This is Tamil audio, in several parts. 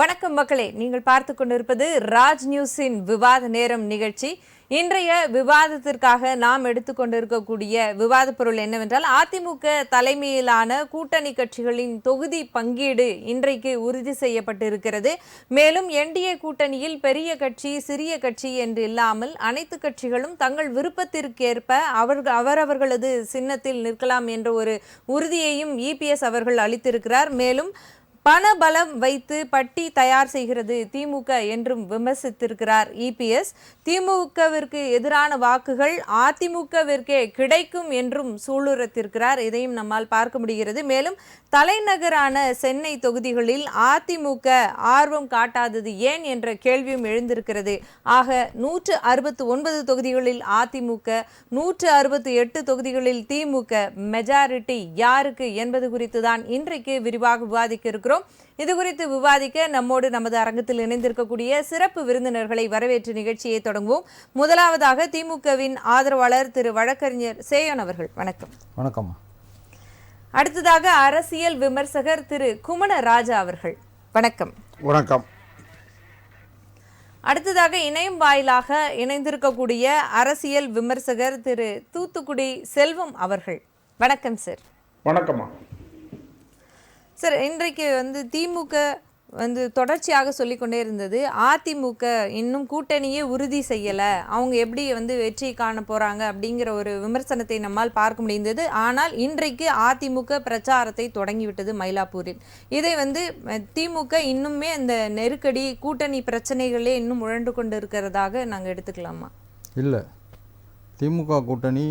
வணக்கம் மக்களே, நீங்கள் பார்த்து கொண்டிருப்பது ராஜ் நியூஸின் விவாத நேரம் நிகழ்ச்சி. இன்றைய விவாதத்திற்காக நாம் எடுத்துக்கொண்டிருக்கக்கூடிய விவாத பொருள் என்னவென்றால், அதிமுக தலைமையிலான கூட்டணி கட்சிகளின் தொகுதி பங்கீடு இன்றைக்கு உறுதி செய்யப்பட்டிருக்கிறது. மேலும் என்டிஏ கூட்டணியில் பெரிய கட்சி சிறிய கட்சி என்று இல்லாமல் அனைத்து கட்சிகளும் தங்கள் விருப்பத்திற்கேற்ப அவரவர்களது சின்னத்தில் நிற்கலாம் என்ற ஒரு உறுதியையும் இபிஎஸ் அவர்கள் அளித்திருக்கிறார். மேலும் பணபலம் வைத்து பட்டி தயார் செய்கிறது திமுக என்றும் விமர்சித்திருக்கிறார் இபிஎஸ். திமுகவிற்கு எதிரான வாக்குகள் அதிமுகவிற்கே கிடைக்கும் என்றும் சூளுரைத்திருக்கிறார். இதையும் நம்மால் பார்க்க முடிகிறது. மேலும் தலைநகரான சென்னை தொகுதிகளில் அதிமுக ஆர்வம் காட்டாதது ஏன் என்ற கேள்வியும் எழுந்திருக்கிறது. ஆக 169 தொகுதிகளில் அதிமுக, 168 தொகுதிகளில் திமுக, மெஜாரிட்டி யாருக்கு என்பது குறித்து தான் இன்றைக்கு விரிவாக விவாதிக்க இருக்கிறோம். இது குறித்து விவாதிக்க நம்மோடு நமது அரங்கத்தில் இணைந்திருக்கக்கூடிய சிறப்பு விருந்தினர்களை வரவேற்று நிகழ்ச்சியை தொடங்குவோம். முதலாவதாக திமுகவின் ஆதரவாளர் திரு வழக்கறிஞர் சேயோன் அவர்கள், வணக்கம். வணக்கம். அடுத்ததாக அரசியல் விமர்சகர் திரு குமண ராஜா அவர்கள், வணக்கம். வணக்கம். அடுத்ததாக இணையம் வாயிலாக இணைந்திருக்கக்கூடிய அரசியல் விமர்சகர் திரு தூத்துக்குடி செல்வம் அவர்கள், வணக்கம் சார். வணக்கம்மா. சார், இன்றைக்கு திமுக தொடர்ச்சியாக சொல்லிக்கொண்டே இருந்தது, அதிமுக இன்னும் கூட்டணியே உறுதி செய்யலை, அவங்க எப்படி வெற்றி காண போகிறாங்க அப்படிங்கிற ஒரு விமர்சனத்தை நம்மால் பார்க்க முடிந்தது. ஆனால் இன்றைக்கு அதிமுக பிரச்சாரத்தை தொடங்கிவிட்டது மயிலாப்பூரில். இதை திமுக இன்னுமே அந்த நெருக்கடி கூட்டணி பிரச்சனைகளே இன்னும் உழண்டு கொண்டு இருக்கிறதாக நாங்கள் எடுத்துக்கலாமா? இல்லை, திமுக கூட்டணி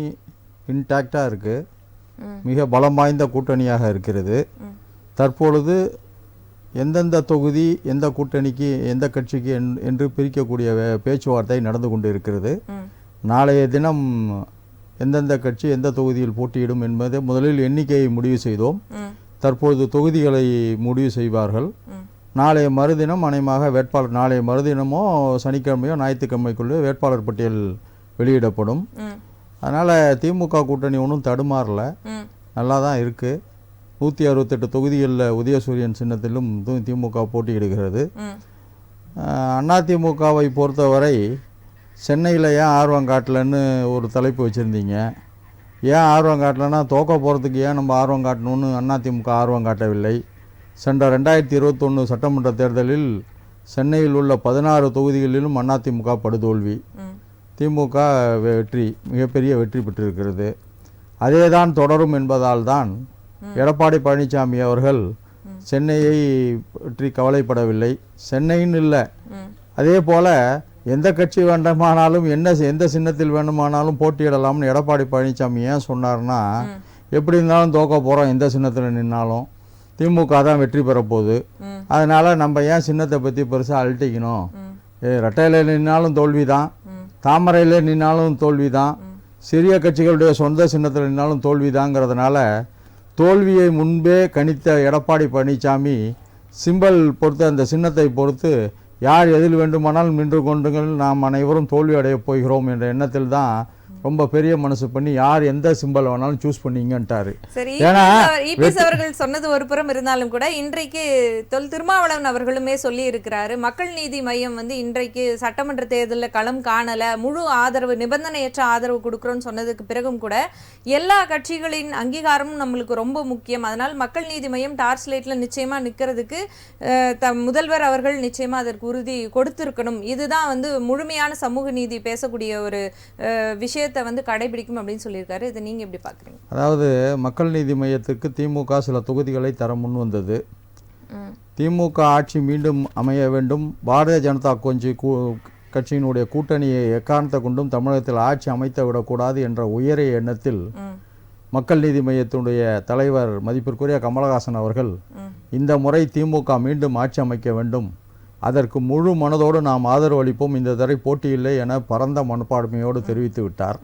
இன்டாக்டாக இருக்குது, மிக பலம் வாய்ந்த கூட்டணியாக இருக்கிறது. தற்பொழுது எந்தெந்த தொகுதி எந்த கூட்டணிக்கு எந்த கட்சிக்கு என்று பிரிக்கக்கூடிய பேச்சுவார்த்தை நடந்து கொண்டு இருக்கிறது. நாளைய தினம் எந்தெந்த கட்சி எந்த தொகுதியில் போட்டியிடும் என்பதை முதலில் எண்ணிக்கையை முடிவு செய்தோம். தற்பொழுது தொகுதிகளை முடிவு செய்வார்கள். நாளைய மறுதினம் அநேகமாக வேட்பாளர், நாளைய மறுதினமோ சனிக்கிழமையோ ஞாயிற்றுக்கிழமைக்குள்ளே வேட்பாளர் பட்டியல் வெளியிடப்படும். அதனால் திமுக கூட்டணி ஒன்றும் தடுமாறல, நல்லா தான் இருக்குது. 168 தொகுதிகளில் உதயசூரியன் சின்னத்திலும் திமுக போட்டியிடுகிறது. அதிமுகவை பொறுத்தவரை சென்னையில் ஏன் ஆர்வம் காட்டலன்னு ஒரு தலைப்பு வச்சுருந்தீங்க. ஏன் ஆர்வம் காட்டலைன்னா, தோக்க போகிறதுக்கு ஏன் நம்ம ஆர்வம் காட்டணும்னு அதிமுக ஆர்வம் காட்டவில்லை. சென்ற 2021 சட்டமன்ற தேர்தலில் சென்னையில் உள்ள 16 தொகுதிகளிலும் அதிமுக படுதோல்வி, திமுக வெற்றி, மிகப்பெரிய வெற்றி பெற்றிருக்கிறது. அதே தான் தொடரும் என்பதால் தான் எடப்பாடி பழனிசாமி அவர்கள் சென்னையை பற்றி கவலைப்படவில்லை. சென்னைன்னு இல்லை, அதே போல் எந்த கட்சி வேண்டுமானாலும் எந்த சின்னத்தில் வேண்டுமானாலும் போட்டியிடலாம்னு எடப்பாடி பழனிசாமி ஏன் சொன்னார்னா, எப்படி இருந்தாலும் தோக்க போகிறோம், எந்த சின்னத்தில் நின்னாலும் திமுக தான் வெற்றி பெற போகுது, அதனால் நம்ம ஏன் சின்னத்தை பற்றி பெருசாக அழட்டிக்கணும், ரெட்டையில் நின்னாலும் தோல்வி தான், தாமரையில் நின்னாலும் தோல்வி தான், சிறிய கட்சிகளுடைய சொந்த சின்னத்தில் நின்னாலும் தோல்வி தாங்கிறதுனால தோல்வியை முன்பே கணித்த எடப்பாடி பழனிசாமி சிம்பல் பொறுத்து, அந்த சின்னத்தை பொறுத்து யார் எதில் வேண்டுமானால் நின்று கொண்டுங்கள், நாம் அனைவரும் தோல்வி அடையப் போகிறோம் என்ற எண்ணத்தில் தான் ரொம்ப பெரிய மனசு பண்ணி யார் எந்த சிம்பல் வேணாலும் சூஸ் பண்ணிங்கன்ட்டாரு. ஏன்னா இபிஎஸ் அவர்கள் சொன்னது ஒரு புறம் இருந்தாலும் கூட இன்றைக்கு திருமாவளவன் அவர்களுமே சொல்லி இருக்கிறாரு, மக்கள் நீதி மையம் இன்றைக்கு சட்டமன்ற தேர்தலில் களம் காணல, முழு ஆதரவு, நிபந்தனையற்ற ஆதரவு கொடுக்குறோன்னு சொன்னதுக்கு பிறகும் கூட எல்லா கட்சிகளின் அங்கீகாரமும் நம்மளுக்கு ரொம்ப முக்கியம், அதனால் மக்கள் நீதி மையம் டார்ச் லைட்ல நிச்சயமா நிற்கிறதுக்கு முதல்வர் அவர்கள் நிச்சயமா அதற்கு உறுதி கொடுத்திருக்கணும், இதுதான் முழுமையான சமூக நீதி பேசக்கூடிய ஒரு விஷயத்தை கடைபிடிக்கும் அப்படின்னு சொல்லியிருக்காரு. இதை நீங்க எப்படி பாக்குறீங்க? அதாவது மக்கள் நீதி மையத்துக்கு திமுக சில தொகுதிகளை தர முன் வந்தது. திமுக ஆட்சி மீண்டும் அமைய வேண்டும், பாரதிய ஜனதா கட்சியினுடைய கூட்டணியை எக்காரணத்தை கொண்டும் தமிழகத்தில் ஆட்சி அமைத்து விடக்கூடாது என்ற உயரிய எண்ணத்தில் மக்கள் நீதி மையத்தினுடைய தலைவர் மதிப்பிற்குரிய கமலஹாசன் அவர்கள் இந்த முறை திமுக மீண்டும் ஆட்சி அமைக்க வேண்டும், அதற்கு முழு மனதோடு நாம் ஆதரவு அளிப்போம், இந்த தடவை போட்டியில்லை என பரந்த மனப்பான்மையோடு தெரிவித்து விட்டார்.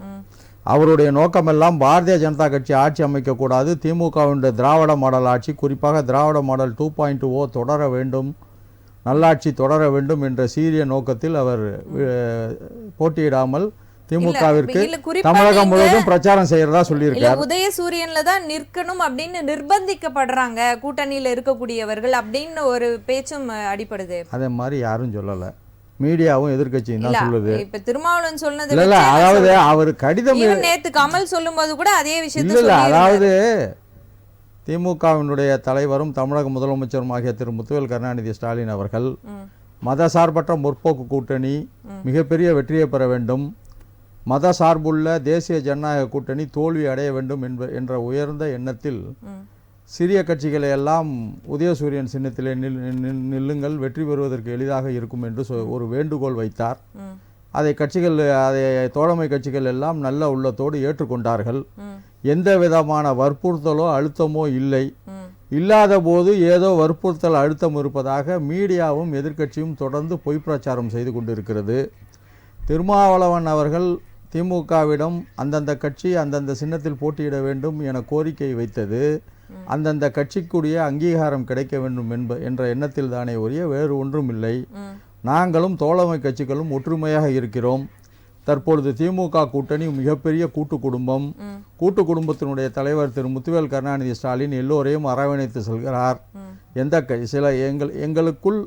அவருடைய நோக்கமெல்லாம் பாரதிய ஜனதா கட்சி ஆட்சி அமைக்கக்கூடாது, திமுகவினுடைய திராவிட மாடல் ஆட்சி, குறிப்பாக திராவிட மாடல் 2.0 தொடர வேண்டும், நல்லாட்சி தொடர வேண்டும் என்ற சீரிய நோக்கத்தில் அவர் போட்டியிடாமல் திமுகவிற்கு இல்ல, குறிப்பா தமிழகம் முழுவதும் பிரச்சாரம் செய்யறதா சொல்லியிருக்காரு. உதயசூரியன்ல தான் நிற்கணும் அப்படின்னு நிர்பந்திக்கப்படுறாங்க கூட்டணியில இருக்கக்கூடியவர்கள் அப்படின்னு ஒரு பேச்சும் அடிபடுது. அதே மாதிரி யாரும் சொல்லல, மீடியாவும் எதிர்க்கட்சியும் தான் சொல்லுது. இப்ப திருமாவளவன் சொன்னது இல்ல, அதாவது அவர் கடிதம் நேத்து கமல் சொல்லும்போது கூட அதே விஷயத்தை இல்ல, அதாவது திமுகவினுடைய தலைவரும் தமிழக முதலமைச்சரும் ஆகிய திரு முத்துவேல் கருணாநிதி ஸ்டாலின் அவர்கள் மதசார்பற்ற முற்போக்கு கூட்டணி மிகப்பெரிய வெற்றியை பெற வேண்டும், மத சார்புள்ள தேசிய ஜனநாயக கூட்டணி தோல்வி அடைய வேண்டும் என்ற உயர்ந்த எண்ணத்தில் சிறிய கட்சிகளை எல்லாம் உதயசூரியன் சின்னத்திலே நில்லுங்கள், வெற்றி பெறுவதற்கு எளிதாக இருக்கும் என்று ஒரு வேண்டுகோள் வைத்தார். அதை தோழமை கட்சிகள் எல்லாம் நல்ல உள்ளத்தோடு ஏற்றுக்கொண்டார்கள். எந்த விதமான வற்புறுத்தலோ அழுத்தமோ இல்லை. இல்லாத போது ஏதோ வற்புறுத்தல் அழுத்தம் இருப்பதாக மீடியாவும் எதிர்க்கட்சியும் தொடர்ந்து பொய் பிரச்சாரம் செய்து கொண்டிருக்கிறது. திருமாவளவன் அவர்கள் திமுகவிடம் அந்தந்த கட்சி அந்தந்த சின்னத்தில் போட்டியிட வேண்டும் என கோரிக்கை வைத்தது அந்தந்த கட்சிக்குரிய அங்கீகாரம் கிடைக்க வேண்டும் என்ற எண்ணத்தில் தானே ஒழிய வேறு ஒன்றும் இல்லை. நாங்களும் தோழமை கட்சிகளும் ஒற்றுமையாக இருக்கிறோம். தற்பொழுது திமுக கூட்டணி மிகப்பெரிய கூட்டு குடும்பம். கூட்டு குடும்பத்தினுடைய தலைவர் திரு முத்துவேல் கருணாநிதி ஸ்டாலின் எல்லோரையும் அரவணைத்து செல்கிறார். எங்களுக்குள்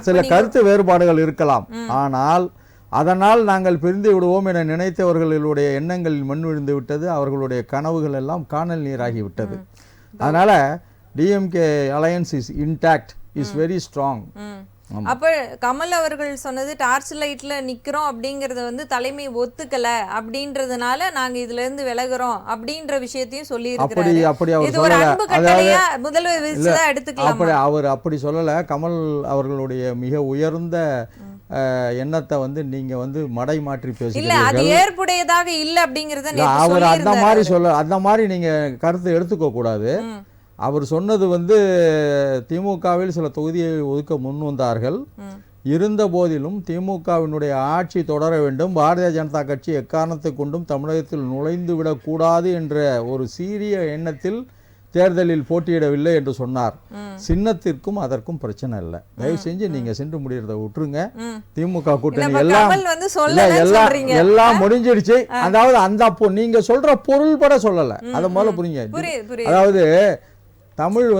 சில கருத்து வேறுபாடுகள் இருக்கலாம், ஆனால் அதனால் நாங்கள் பிரிந்து விடுவோம் என நினைத்தவர்களுடைய எண்ணங்களில் மண் விழுந்து விட்டது. அவர்களுடைய கனவுகள் எல்லாம் காணல் நீராகிவிட்டது. அதனால DMK alliance is intact, is very strong. அப்ப கமல் அவர்கள் சொன்னது டார்ச் லைட்ல நிக்கிறோம் அப்படிங்கறத வந்து தலைமை ஒத்துக்கல அப்படின்றதுனால நாங்க இதுல இருந்து விலகுறோம் அப்படின்ற விஷயத்தையும் சொல்லி இருக்காரு. அப்படி அவர் இது ஒரு அன்பு கட்டளையா முதல்வர் விரிச்சதா எடுத்துக்கலாம். அவர் அப்படி சொல்லல. கமல் அவர்களுடைய மிக உயர்ந்த எண்ணத்தை வந்து நீங்க வந்து மடை மாற்றி இல்ல, அது ஏற்புடையதாக இல்ல அப்படிங்கறத அவர் அந்த மாதிரி நீங்க கருத்தை எடுத்துக்க கூடாது. அவர் சொன்னது வந்து திமுகவில் சில தொகுதியை ஒதுக்க முன் வந்தார்கள். இருந்த போதிலும் திமுகவினுடைய ஆட்சி தொடர வேண்டும், பாரதிய ஜனதா கட்சி எக்காரணத்தை கொண்டும் தமிழகத்தில் நுழைந்து விடக்கூடாது என்ற ஒரு சீரிய எண்ணத்தில் தேர்தலில் போட்டியிடவில்லை என்று சொன்னார். சின்னத்திற்கும் அதற்கும் பிரச்சனை இல்லை. தயவு செஞ்சு நீங்க சென்று முடியறத விட்டுருங்க. திமுக கூட்டணி எல்லாம் முடிஞ்சிடுச்சு. அதாவது அந்த நீங்க சொல்ற பொருள் பட சொல்லல, அத முதல்ல புரியுங்க. அதாவது தமிழை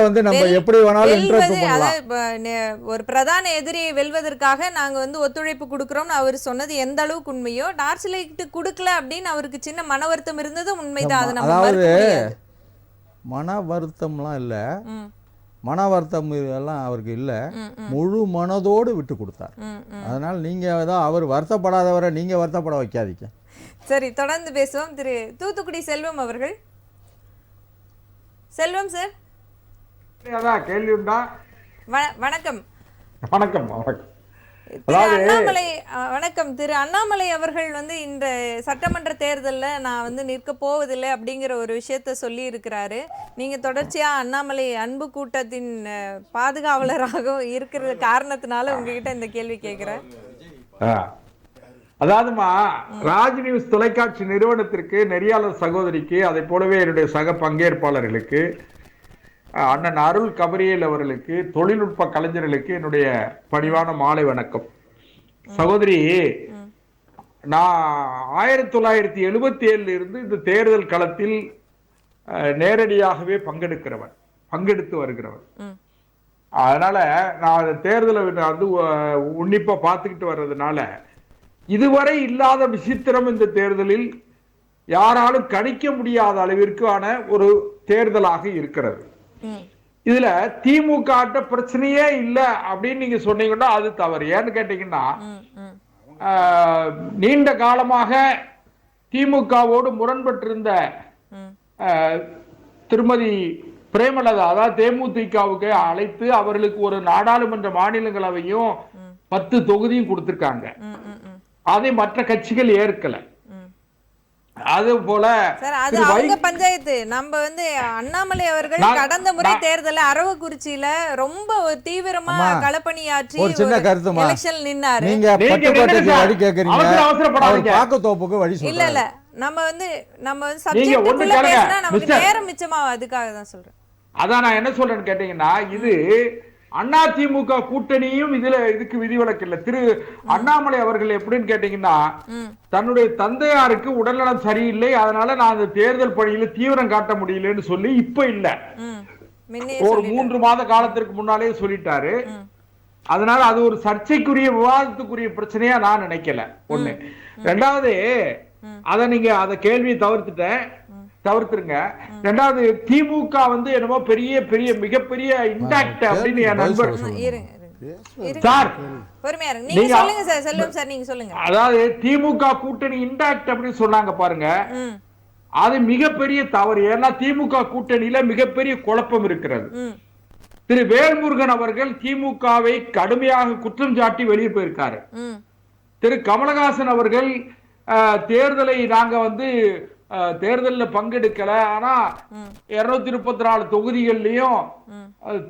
வந்து நம்ம எப்படி வேணாலும் இன்டர்பிரட் பண்ணலாம். ஒரு பிரதான எதிரியை வெல்வதற்காக நாங்க வந்து ஒத்துழைப்பு கொடுக்கிறோம்னு அவர் சொன்னது எந்த அளவுக்கு உண்மையோ, டார்ச் லைட் கொடுக்கல அப்படின்னு அவருக்கு சின்ன மன வருத்தம் இருந்தது உண்மைதான். அதாவது மன வருத்தம்லாம் இல்ல, மன வருத்தம் எல்லாம் அவருக்கு இல்ல, முழு மனதோடு விட்டு கொடுத்தார். அதனால நீங்க அவர் வருத்தப்படாதவரை நீங்க வருத்தப்பட வைக்காதீங்க. சரி, தொடர்ந்து பேசுவோம். திரு தூத்துக்குடி செல்வம் அவர்கள். செல்வம் சார், கேள்வி உண்டா? வணக்கம். வணக்கம். அண்ணாமலை வணக்கம். திரு அண்ணாமலை அவர்கள் வந்து இந்த சட்டமன்ற தேர்தலில் நான் வந்து நிற்க போவதில்லை அப்படிங்கிற ஒரு விஷயத்த சொல்லி இருக்கிறாரு. நீங்க தொடர்ச்சியா அண்ணாமலை அன்பு கூட்டத்தின் பாதுகாவலராக இருக்கிற காரணத்தினால உங்ககிட்ட இந்த கேள்வி கேட்கிறேன். அதாவதுமா, ராஜ் நியூஸ் தொலைக்காட்சி நிறுவனத்திற்கு, நெறியாளர் சகோதரிக்கு, அதை போலவே என்னுடைய சக பங்கேற்பாளர்களுக்கு, அண்ணன் அருள் கபரியல் அவர்களுக்கு, தொழில்நுட்ப கலைஞர்களுக்கு என்னுடைய பணிவான மாலை வணக்கம். சகோதரி, நான் 1977 இருந்து இந்த தேர்தல் களத்தில் நேரடியாகவே பங்கெடுத்து வருகிறவன். அதனால நான் தேர்தலை வந்து உன்னிப்பா பார்த்துக்கிட்டு வர்றதுனால இதுவரை இல்லாத விசித்திரம் இந்த தேர்தலில் யாராலும் கணிக்க முடியாத அளவிற்கான ஒரு தேர்தலாக இருக்கிறது. இதுல திமுக பிரச்சனையே இல்ல அப்படின்னு நீங்க சொன்னீங்கன்னா அது தவறு. ஏன்னு கேட்டீங்கன்னா, நீண்ட காலமாக திமுகவோடு முரண்பட்டிருந்த திருமதி பிரேமலதா, அதாவது தேமுதிகவுக்கு அழைத்து அவர்களுக்கு ஒரு நாடாளுமன்ற மாநிலங்களவையும் 10 தொகுதியும் கொடுத்திருக்காங்க. அதை மற்ற கட்சிகள் ஏற்கல. அது போல அது அவங்க பஞ்சாயத்து. நம்ம வந்து அண்ணாமலை அவர்கள் கடந்த முறை தேர்தல அரவக்குறிச்சியில ரொம்ப ஒரு தீவிரமா களப்பணியாற்றி ஒரு சின்ன கருத்து எலெக்ஷன் நின்னாரு. நீங்க பட்டுக்கோட்டைக்கு வழி கேக்குறீங்க, பாக்கத்தோப்புக்கு வழி சொல்றீங்க. இல்ல நம்ம வந்து சப்ஜெக்ட்டுக்குள்ள பேசினா நமக்கு நேரம் மிச்சமாகும். அதுக்காக தான் சொல்றேன். அதான் நான் என்ன சொல்றேன்னு கேட்டீங்கன்னா, இது அதிமுக கூட்டணியும் இதுக்கு விதிவிலக்கு இல்ல. திரு அண்ணாமலை அவர்கள் எப்படின்னு கேட்டீங்கன்னா, தன்னுடைய தந்தையாருக்கு உடல்நலம் சரியில்லை, அதனால நான் அந்த தேர்தல் பணியில தீவிரம் காட்ட முடியலன்னு சொல்லி இப்ப இல்ல, ஒரு 3 மாத காலத்திற்கு முன்னாலே சொல்லிட்டாரு. அதனால அது ஒரு சர்ச்சைக்குரிய விவாதத்துக்குரிய பிரச்சனையா நான் நினைக்கல. ஒண்ணு. ரெண்டாவது, அத கேள்வியை தவிர்த்துருங்க. ரெண்டாவது, திமுக வந்து என்னமோ பெரிய மிகப்பெரிய இன்டாக்ட் அப்படின்னு என் நண்பர் சார், அதாவது திமுக கூட்டணி இன்டாக்ட் அப்படின்னு சொன்னாங்க பாருங்க, அது மிகப்பெரிய தவறு. ஏன்னா திமுக கூட்டணியில மிகப்பெரிய குழப்பம் இருக்கிறது. திரு வேல்முருகன் அவர்கள் திமுகவை கடுமையாக குற்றம் சாட்டி வெளியே போயிருக்காரு. திரு கமலஹாசன் அவர்கள் தேர்தலை நாங்க வந்து தேர்தலில் பங்கெடுக்கல, ஆனா 234 தொகுதிகள்லயும்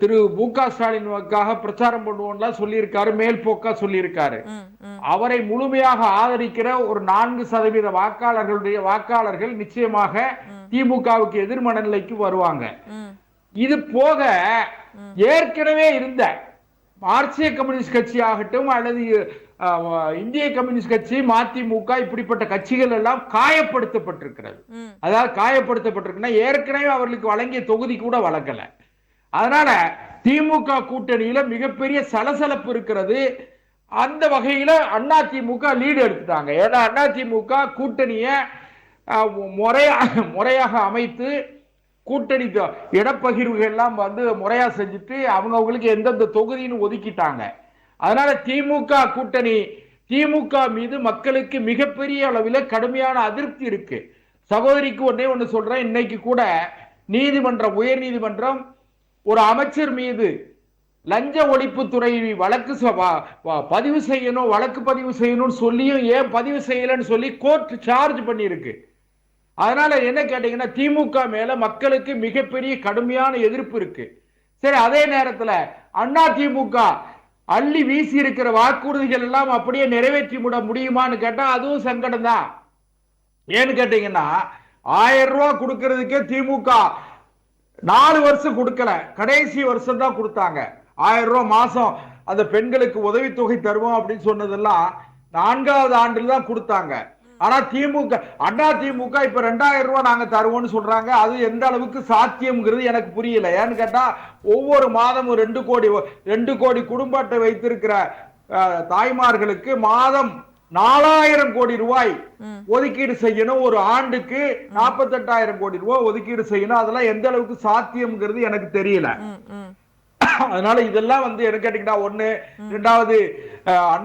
திரு மு.க. ஸ்டாலினுக்காக பிரச்சாரம் பண்ணுவோம்லாம் சொல்லியிருக்காரு, மேல் போக்கா சொல்லியிருக்காரு. அவரை முழுமையாக ஆதரிக்கிற ஒரு 4% வாக்காளர்கள் நிச்சயமாக திமுகவுக்கு எதிர் மனநிலைக்கு வருவாங்க. இது போக ஏற்கனவே இருந்த மார்க்சிய கம்யூனிஸ்ட் கட்சி ஆகட்டும் அல்லது இந்திய கம்யூனிஸ்ட் கட்சி, மதிமுக, இப்படிப்பட்ட கட்சிகள் எல்லாம் காயப்படுத்தப்பட்டிருக்கிறது. அதாவது காயப்படுத்தப்பட்டிருக்குன்னா ஏற்கனவே அவர்களுக்கு வழங்கிய தொகுதி கூட வழங்கல. அதனால திமுக கூட்டணியில மிகப்பெரிய சலசலப்பு இருக்கிறது. அந்த வகையில அதிமுக லீடு எடுத்துட்டாங்க. ஏன்னா அதிமுக கூட்டணிய முறையாக அமைத்து கூட்டணி இடப்பகிர்வுகள் எல்லாம் வந்து முறையா செஞ்சுட்டு அவங்களுக்கு எந்தெந்த தொகுதின்னு ஒதுக்கிட்டாங்க. அதனால திமுக கூட்டணி, திமுக மீது மக்களுக்கு மிகப்பெரிய அளவில் கடுமையான அதிருப்தி இருக்கு. சகோதரிக்கு ஒண்ணு சொல்றேன், இன்னைக்கு கூட நீதிமன்றம், உயர் நீதிமன்றம் ஒரு அமைச்சர் மீது லஞ்ச ஒழிப்புத்துறை வழக்கு பதிவு செய்யணும்னு சொல்லியும் ஏன் பதிவு செய்யலன்னு சொல்லி கோர்ட் சார்ஜ் பண்ணியிருக்கு. அதனால என்ன கேட்டீங்கன்னா திமுக மேல மக்களுக்கு மிகப்பெரிய கடுமையான எதிர்ப்பு இருக்கு. சரி, அதே நேரத்துல அதிமுக அள்ளி வீசி இருக்கிற வாக்குறுதிகள் எல்லாம் அப்படியே நிறைவேற்றி முடியுமான்னு கேட்டா அதுவும் சங்கடம் தான். ஏன்னு கேட்டீங்கன்னா 1000 ரூபாய் கொடுக்கறதுக்கே திமுக 4 வருஷம் கொடுக்கல, கடைசி வருஷம் தான் கொடுத்தாங்க. 1000 ரூபாய் மாசம் அந்த பெண்களுக்கு உதவித்தொகை தருவோம் அப்படின்னு சொன்னதெல்லாம் 4வது ஆண்டில் தான் கொடுத்தாங்க. ஆனா அதிமுக இப்ப 2000 ரூபாய் நாங்க தருவோம்னு சொல்றாங்க. அது எந்த அளவுக்கு சாத்தியம்ங்கிறது எனக்கு புரியல. ஏன்னு கேட்டா ஒவ்வொரு மாதமும் 2 கோடி குடும்ப அட்டை வைத்திருக்கிற தாய்மார்களுக்கு மாதம் 4000 கோடி ரூபாய் ஒதுக்கீடு செய்யணும், ஒரு ஆண்டுக்கு 48,000 கோடி ரூபாய் ஒதுக்கீடு செய்யணும். அதெல்லாம் எந்த அளவுக்கு சாத்தியம்ங்கிறது எனக்கு தெரியல. அதனால இதெல்லாம் வந்து என்ன கேட்டீங்கன்னா, ஒண்ணு. ரெண்டாவது,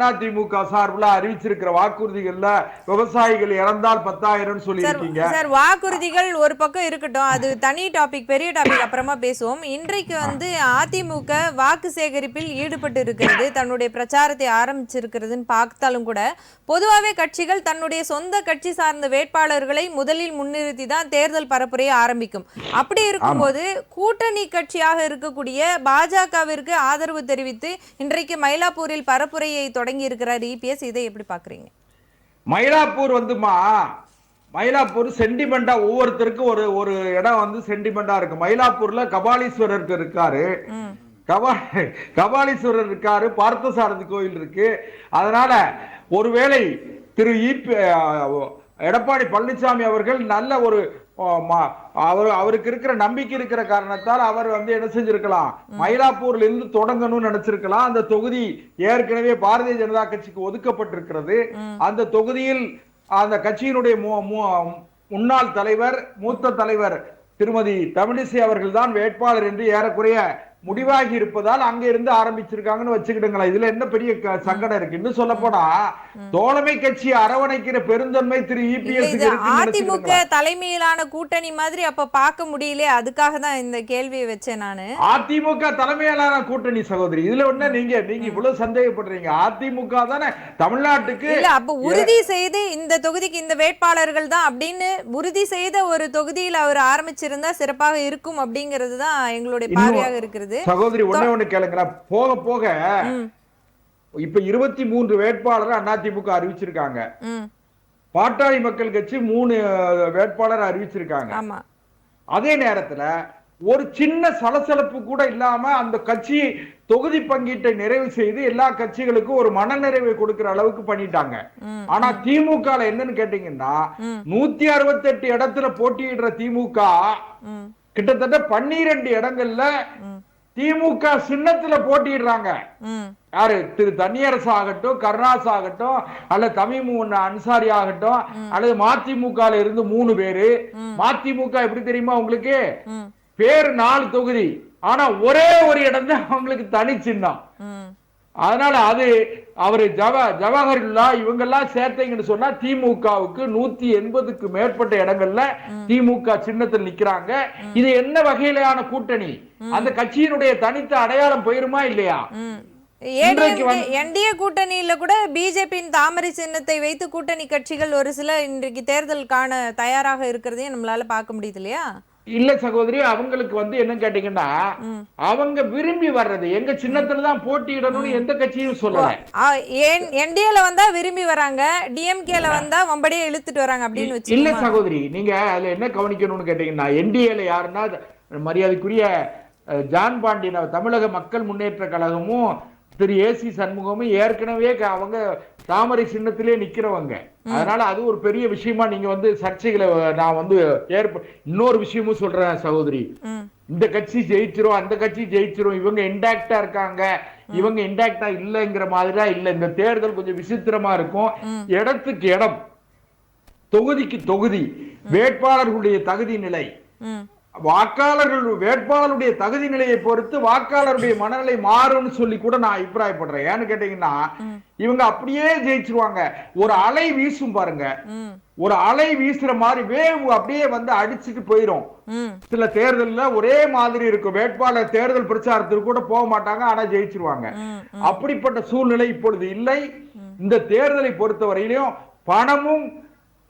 அதிமுக சார்பில் அறிவிச்சிருக்கிற வாக்குறுதிகள்ல விவசாயிகள் இறந்தால் 10,000 சொல்லி இருக்கீங்க. சார், வாக்குறுதிகள் ஒரு பக்கம் இருக்கட்டும், அது தனி டாபிக், பெரிய டாபிக், அப்புறமா பேசுவோம். இன்றைக்கு வந்து அதிமுக வாக்கு சேகரிப்பில் ஈடுபட்டு இருக்கிறது, தன்னுடைய பிரச்சாரத்தை ஆரம்பிச்சிருக்கிறதுன்னு பார்த்தாலும் கூட பொதுவாகவே கட்சிகள் தன்னுடைய சொந்த கட்சி சார்ந்த வேட்பாளர்களை முதலில் முன்னிறுத்தி தான் தேர்தல் பரப்புரையை ஆரம்பிக்கும். அப்படி இருக்கும்போது கூட்டணி கட்சியாக இருக்கக்கூடிய பாஜகவிற்கு ஆதரவு தெரிவித்து இன்றைக்கு மயிலாப்பூரில் பரப்புரையை தொடங்கி இருக்கிறார் இபிஎஸ். இதை எப்படி பாக்குறீங்க? மயிலாப்பூர் மயிலாப்பூர் சென்டிமெண்டா, ஒவ்வொருத்தருக்கும் ஒரு இடம் வந்து சென்டிமெண்டா இருக்கு. மயிலாப்பூர்ல கபாலீஸ்வரர் இருக்காரு, கபாலீஸ்வரர் இருக்காரு, பார்த்தசாரதி கோயில் இருக்கு. அதனால ஒருவேளை திரு எடப்பாடி பழனிசாமி அவர்கள் நல்ல ஒரு அவருக்கு இருக்கிற நம்பிக்கை இருக்கிற காரணத்தால் அவர் வந்து என்ன செஞ்சிருக்கலாம், மயிலாப்பூர்ல இருந்து தொடங்கணும்னு நினைச்சிருக்கலாம். அந்த தொகுதி ஏற்கனவே பாரதிய ஜனதா கட்சிக்கு ஒதுக்கப்பட்டிருக்கிறது. அந்த தொகுதியில் அந்த கட்சியினுடைய முன்னாள் தலைவர், மூத்த தலைவர் திருமதி தமிழிசை அவர்கள் தான் வேட்பாளர் என்று ஏறக்குறைய முடிவாகி இருப்பதால் அங்க இருந்து ஆரம்பிச்சிருக்காங்கன்னு வச்சுக்கிட்டுங்களா. இதுல என்ன பெரிய சங்கடம் இருக்கு? இன்னும் சொல்ல போனா தோழமை கட்சி அரவணைக்கிற பெருந்தன்மை திரு இபிஎஸ் அதிமுக தலைமையிலான கூட்டணி மாதிரி அப்ப பார்க்க முடியல. அதுக்காக தான் இந்த கேள்வியை வச்சேன் நானு. அதிமுக தலைமையிலான கூட்டணி சகோதரி, இதுல ஒண்ணு நீங்க இவ்வளவு சந்தேகப்படுறீங்க. அதிமுக தானே தமிழ்நாட்டுக்கு இல்ல, அப்ப உறுதி செய்து இந்த தொகுதிக்கு இந்த வேட்பாளர்கள் தான் அப்படின்னு உறுதி செய்த ஒரு தொகுதியில் அவர் ஆரம்பிச்சிருந்தா சிறப்பாக இருக்கும் அப்படிங்கிறது தான் எங்களுடைய பார்வையாக இருக்கிறது. சகோதரி, ஒண்ணு கேளுங்க, போக போக இப்ப 23 வேட்பாளர் அதிமுக அறிவிச்சிருக்காங்க. பாட்டாளி மக்கள் கட்சி 3 வேட்பாளர் அறிவிச்சிருக்காங்க. அதே நேரத்துல ஒரு சின்ன சலசலப்பு கூட இல்லாம அந்த கட்சி தொகுதி பங்கீட்டை நிறைவு செய்து எல்லா கட்சிகளுக்கும் ஒரு மனநிறைவை கொடுக்கிற அளவுக்கு பண்ணிட்டாங்க. ஆனா திமுக என்னன்னு கேட்டீங்கன்னா 168 இடத்துல போட்டியிடுற திமுக கிட்டத்தட்ட 12 இடங்கள்ல திமுக சின்னத்துல போட்டிடுறாங்க. யாரு? திரு தனியரசு ஆகட்டும், கருணாஸ் ஆகட்டும், அல்லது தமிழ் அன்சாரி ஆகட்டும், அல்லது மதிமுக இருந்து 3 பேரு. மதிமுக எப்படி தெரியுமா உங்களுக்கு? பேர் 4 தொகுதி, ஆனா ஒரே ஒரு இடம் தான் அவங்களுக்கு தனி சின்னம். அதனால அது அவரு ஜவஹர்லா இவங்க எல்லாம் சேர்த்தீங்கன்னு சொன்னா திமுகவுக்கு 180க்கு மேற்பட்ட இடங்கள்ல திமுக சின்னத்தில் நிக்கிறாங்க. இது என்ன வகையிலான கூட்டணி? அந்த கட்சியினுடைய தனித்த அடையாளம் போயிருமா இல்லையா? என்டிஏ கூட்டணியில கூட பிஜேபியின் தாமரை சின்னத்தை வைத்து கூட்டணி கட்சிகள் ஒரு சில இன்றைக்கு தேர்தல் காண தயாராக இருக்கிறதையும் நம்மளால பார்க்க முடியுது இல்லையா? இல்ல சகோதரி, அவங்களுக்கு என்ன கேட்டீங்கன்னா அவங்க விரும்பி வர்றது எங்க சின்னத்துல தான் போட்டியிடணும்னு எந்த கட்சியும் சொல்லல. என்டிஏல வந்தா விரும்பி வராங்க, டிஎம்கேல வந்தா வம்படியே இழுத்துட்டு வராங்க அப்படின்னு வச்சு. இல்ல சகோதரி, நீங்க அதுல என்ன கவனிக்கணும்னு கேட்டீங்கன்னா என்டிஏல யாருன்னா மரியாதைக்குரிய ஜான் பாண்டியன் தமிழக மக்கள் முன்னேற்ற கழகமும் திரு ஏசி சண்முகமும் ஏற்கனவே அவங்க தாமரை சின்னத்திலே நிக்கிறவங்க. அதனால அது ஒரு பெரிய விஷயமா நீங்க சர்ச்சைகளை நான் இன்னொரு விஷயமும் சொல்றேன் சகோதரி. இந்த கட்சி ஜெயிச்சிரும், அந்த கட்சி ஜெயிச்சிரும், இவங்க இன்டாக்டா இருக்காங்க, இவங்க இன்டாக்டா இல்லங்கிற மாதிரிதான் இல்ல. இந்த தேர்தல் கொஞ்சம் விசித்திரமா இருக்கும். இடத்துக்கு இடம், தொகுதிக்கு தொகுதி, வேட்பாளர்களுடைய தகுதி நிலை, வேட்பாளருடைய தகுதி நிலையை பொறுத்து வாக்காளருடைய மனநிலை மாறும்னு சொல்லி கூட நான் அபிப்பிராயப்படுறேன். ஏன்னு கேட்டீங்கன்னா இவங்க அப்படியே ஜெயிச்சிருவாங்க. ஒரு அலை வீசும் பாருங்க, ஒரு அலை வீசுற மாதிரி வேவ் அப்படியே அடிச்சுட்டு போயிரும். சில தேர்தல்ல ஒரே மாதிரி இருக்கும், வேட்பாளர் தேர்தல் பிரச்சாரத்துக்கு கூட போக மாட்டாங்க, ஆனா ஜெயிச்சிருவாங்க. அப்படிப்பட்ட சூழ்நிலை இப்பொழுது இல்லை. இந்த தேர்தலை பொறுத்தவரையிலும் பணமும்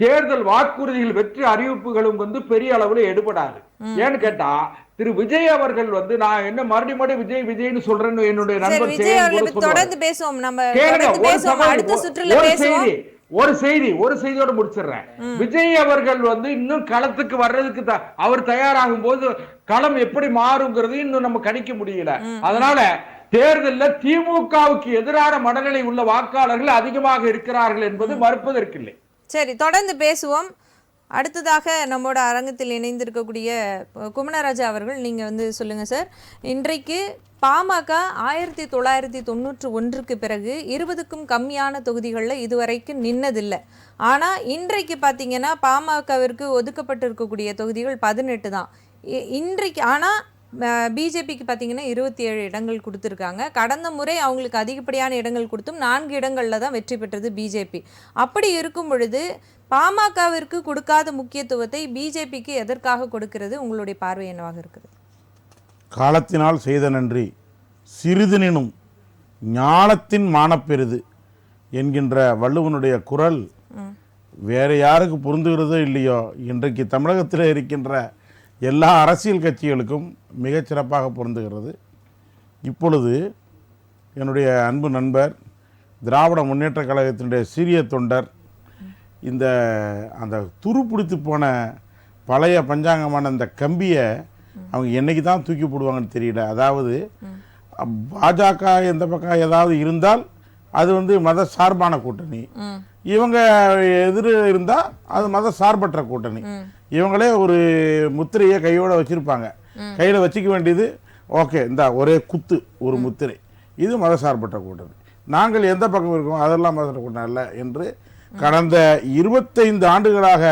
தேர்தல் வாக்குறுதிகள் வெற்றி அறிவிப்புகளும் பெரிய அளவுல எடுபடாது. ஏன்னு கேட்டா திரு விஜய் அவர்கள் நான் என்ன மறுபடியும் விஜய் விஜய்னு சொல்றேன்னு என்னுடைய நண்பர் ஒரு செய்தியோட முடிச்சிடுறேன். விஜய் அவர்கள் இன்னும் களத்துக்கு வர்றதுக்கு அவர் தயாராகும் போது களம் எப்படி மாறுங்கிறது இன்னும் நம்ம கணிக்க முடியல. அதனால தேர்தலில் திமுகவுக்கு எதிரான மனநிலை உள்ள வாக்காளர்கள் அதிகமாக இருக்கிறார்கள் என்பது மறுப்பதற்கில்லை. சரி, தொடர்ந்து பேசுவோம். அடுத்ததாக நம்மோட அரங்கத்தில் இணைந்திருக்கக்கூடிய குமணராஜா அவர்கள், நீங்கள் சொல்லுங்க சார். இன்றைக்கு பாமக 1991க்கு பிறகு 20க்கும் கம்மியான தொகுதிகளில் இதுவரைக்கும் நின்னதில்லை. ஆனால் இன்றைக்கு பார்த்தீங்கன்னா பாமகவிற்கு ஒதுக்கப்பட்டிருக்கக்கூடிய தொகுதிகள் 18 தான் இன்றைக்கு. ஆனால் பிஜேபிக்கு பார்த்தீங்கன்னா 27 இடங்கள் கொடுத்துருக்காங்க. கடந்த முறை அவங்களுக்கு அதிகப்படியான இடங்கள் கொடுத்தும் 4 இடங்களில் தான் வெற்றி பெற்றது பிஜேபி. அப்படி இருக்கும் பொழுது பாமகவிற்கு கொடுக்காத முக்கியத்துவத்தை பிஜேபிக்கு எதற்காக கொடுக்கிறது? உங்களுடைய பார்வை என்னவாக இருக்கிறது? காலத்தினால் செய்த நன்றி சிறிதுனினும் ஞானத்தின் மானப்பெரிது என்கின்ற வள்ளுவனுடைய குரல் வேற யாருக்கு பொருந்துகிறதோ இல்லையோ இன்றைக்கு தமிழகத்தில் இருக்கின்ற எல்லா அரசியல் கட்சிகளுக்கும் மிகச்சிறப்பாக பொருந்துகிறது. இப்பொழுது என்னுடைய அன்பு நண்பர், திராவிட முன்னேற்ற கழகத்தினுடைய சீரிய தொண்டர், அந்த துருப்பிடித்து போன பழைய பஞ்சாங்கமான இந்த கம்பியை அவங்க என்னைக்கு தான் தூக்கி போடுவாங்கன்னு தெரியல. அதாவது பாஜக எந்த பக்கம் ஏதாவது இருந்தால் அது மத சார்பான கூட்டணி, இவங்க எதிர் இருந்தால் அது மத சார்பற்ற கூட்டணி. இவங்களே ஒரு முத்திரையை கையோட வச்சிருப்பாங்க, கையில் வச்சுக்க வேண்டியது ஓகே, இந்த ஒரே குத்து ஒரு முத்திரை, இது மதசார்பற்ற கூட்டணி. நாங்கள் எந்த பக்கம் இருக்கோம் அதெல்லாம் மதசார்பற்ற கூட்டணி அல்ல என்று கடந்த 25 ஆண்டுகளாக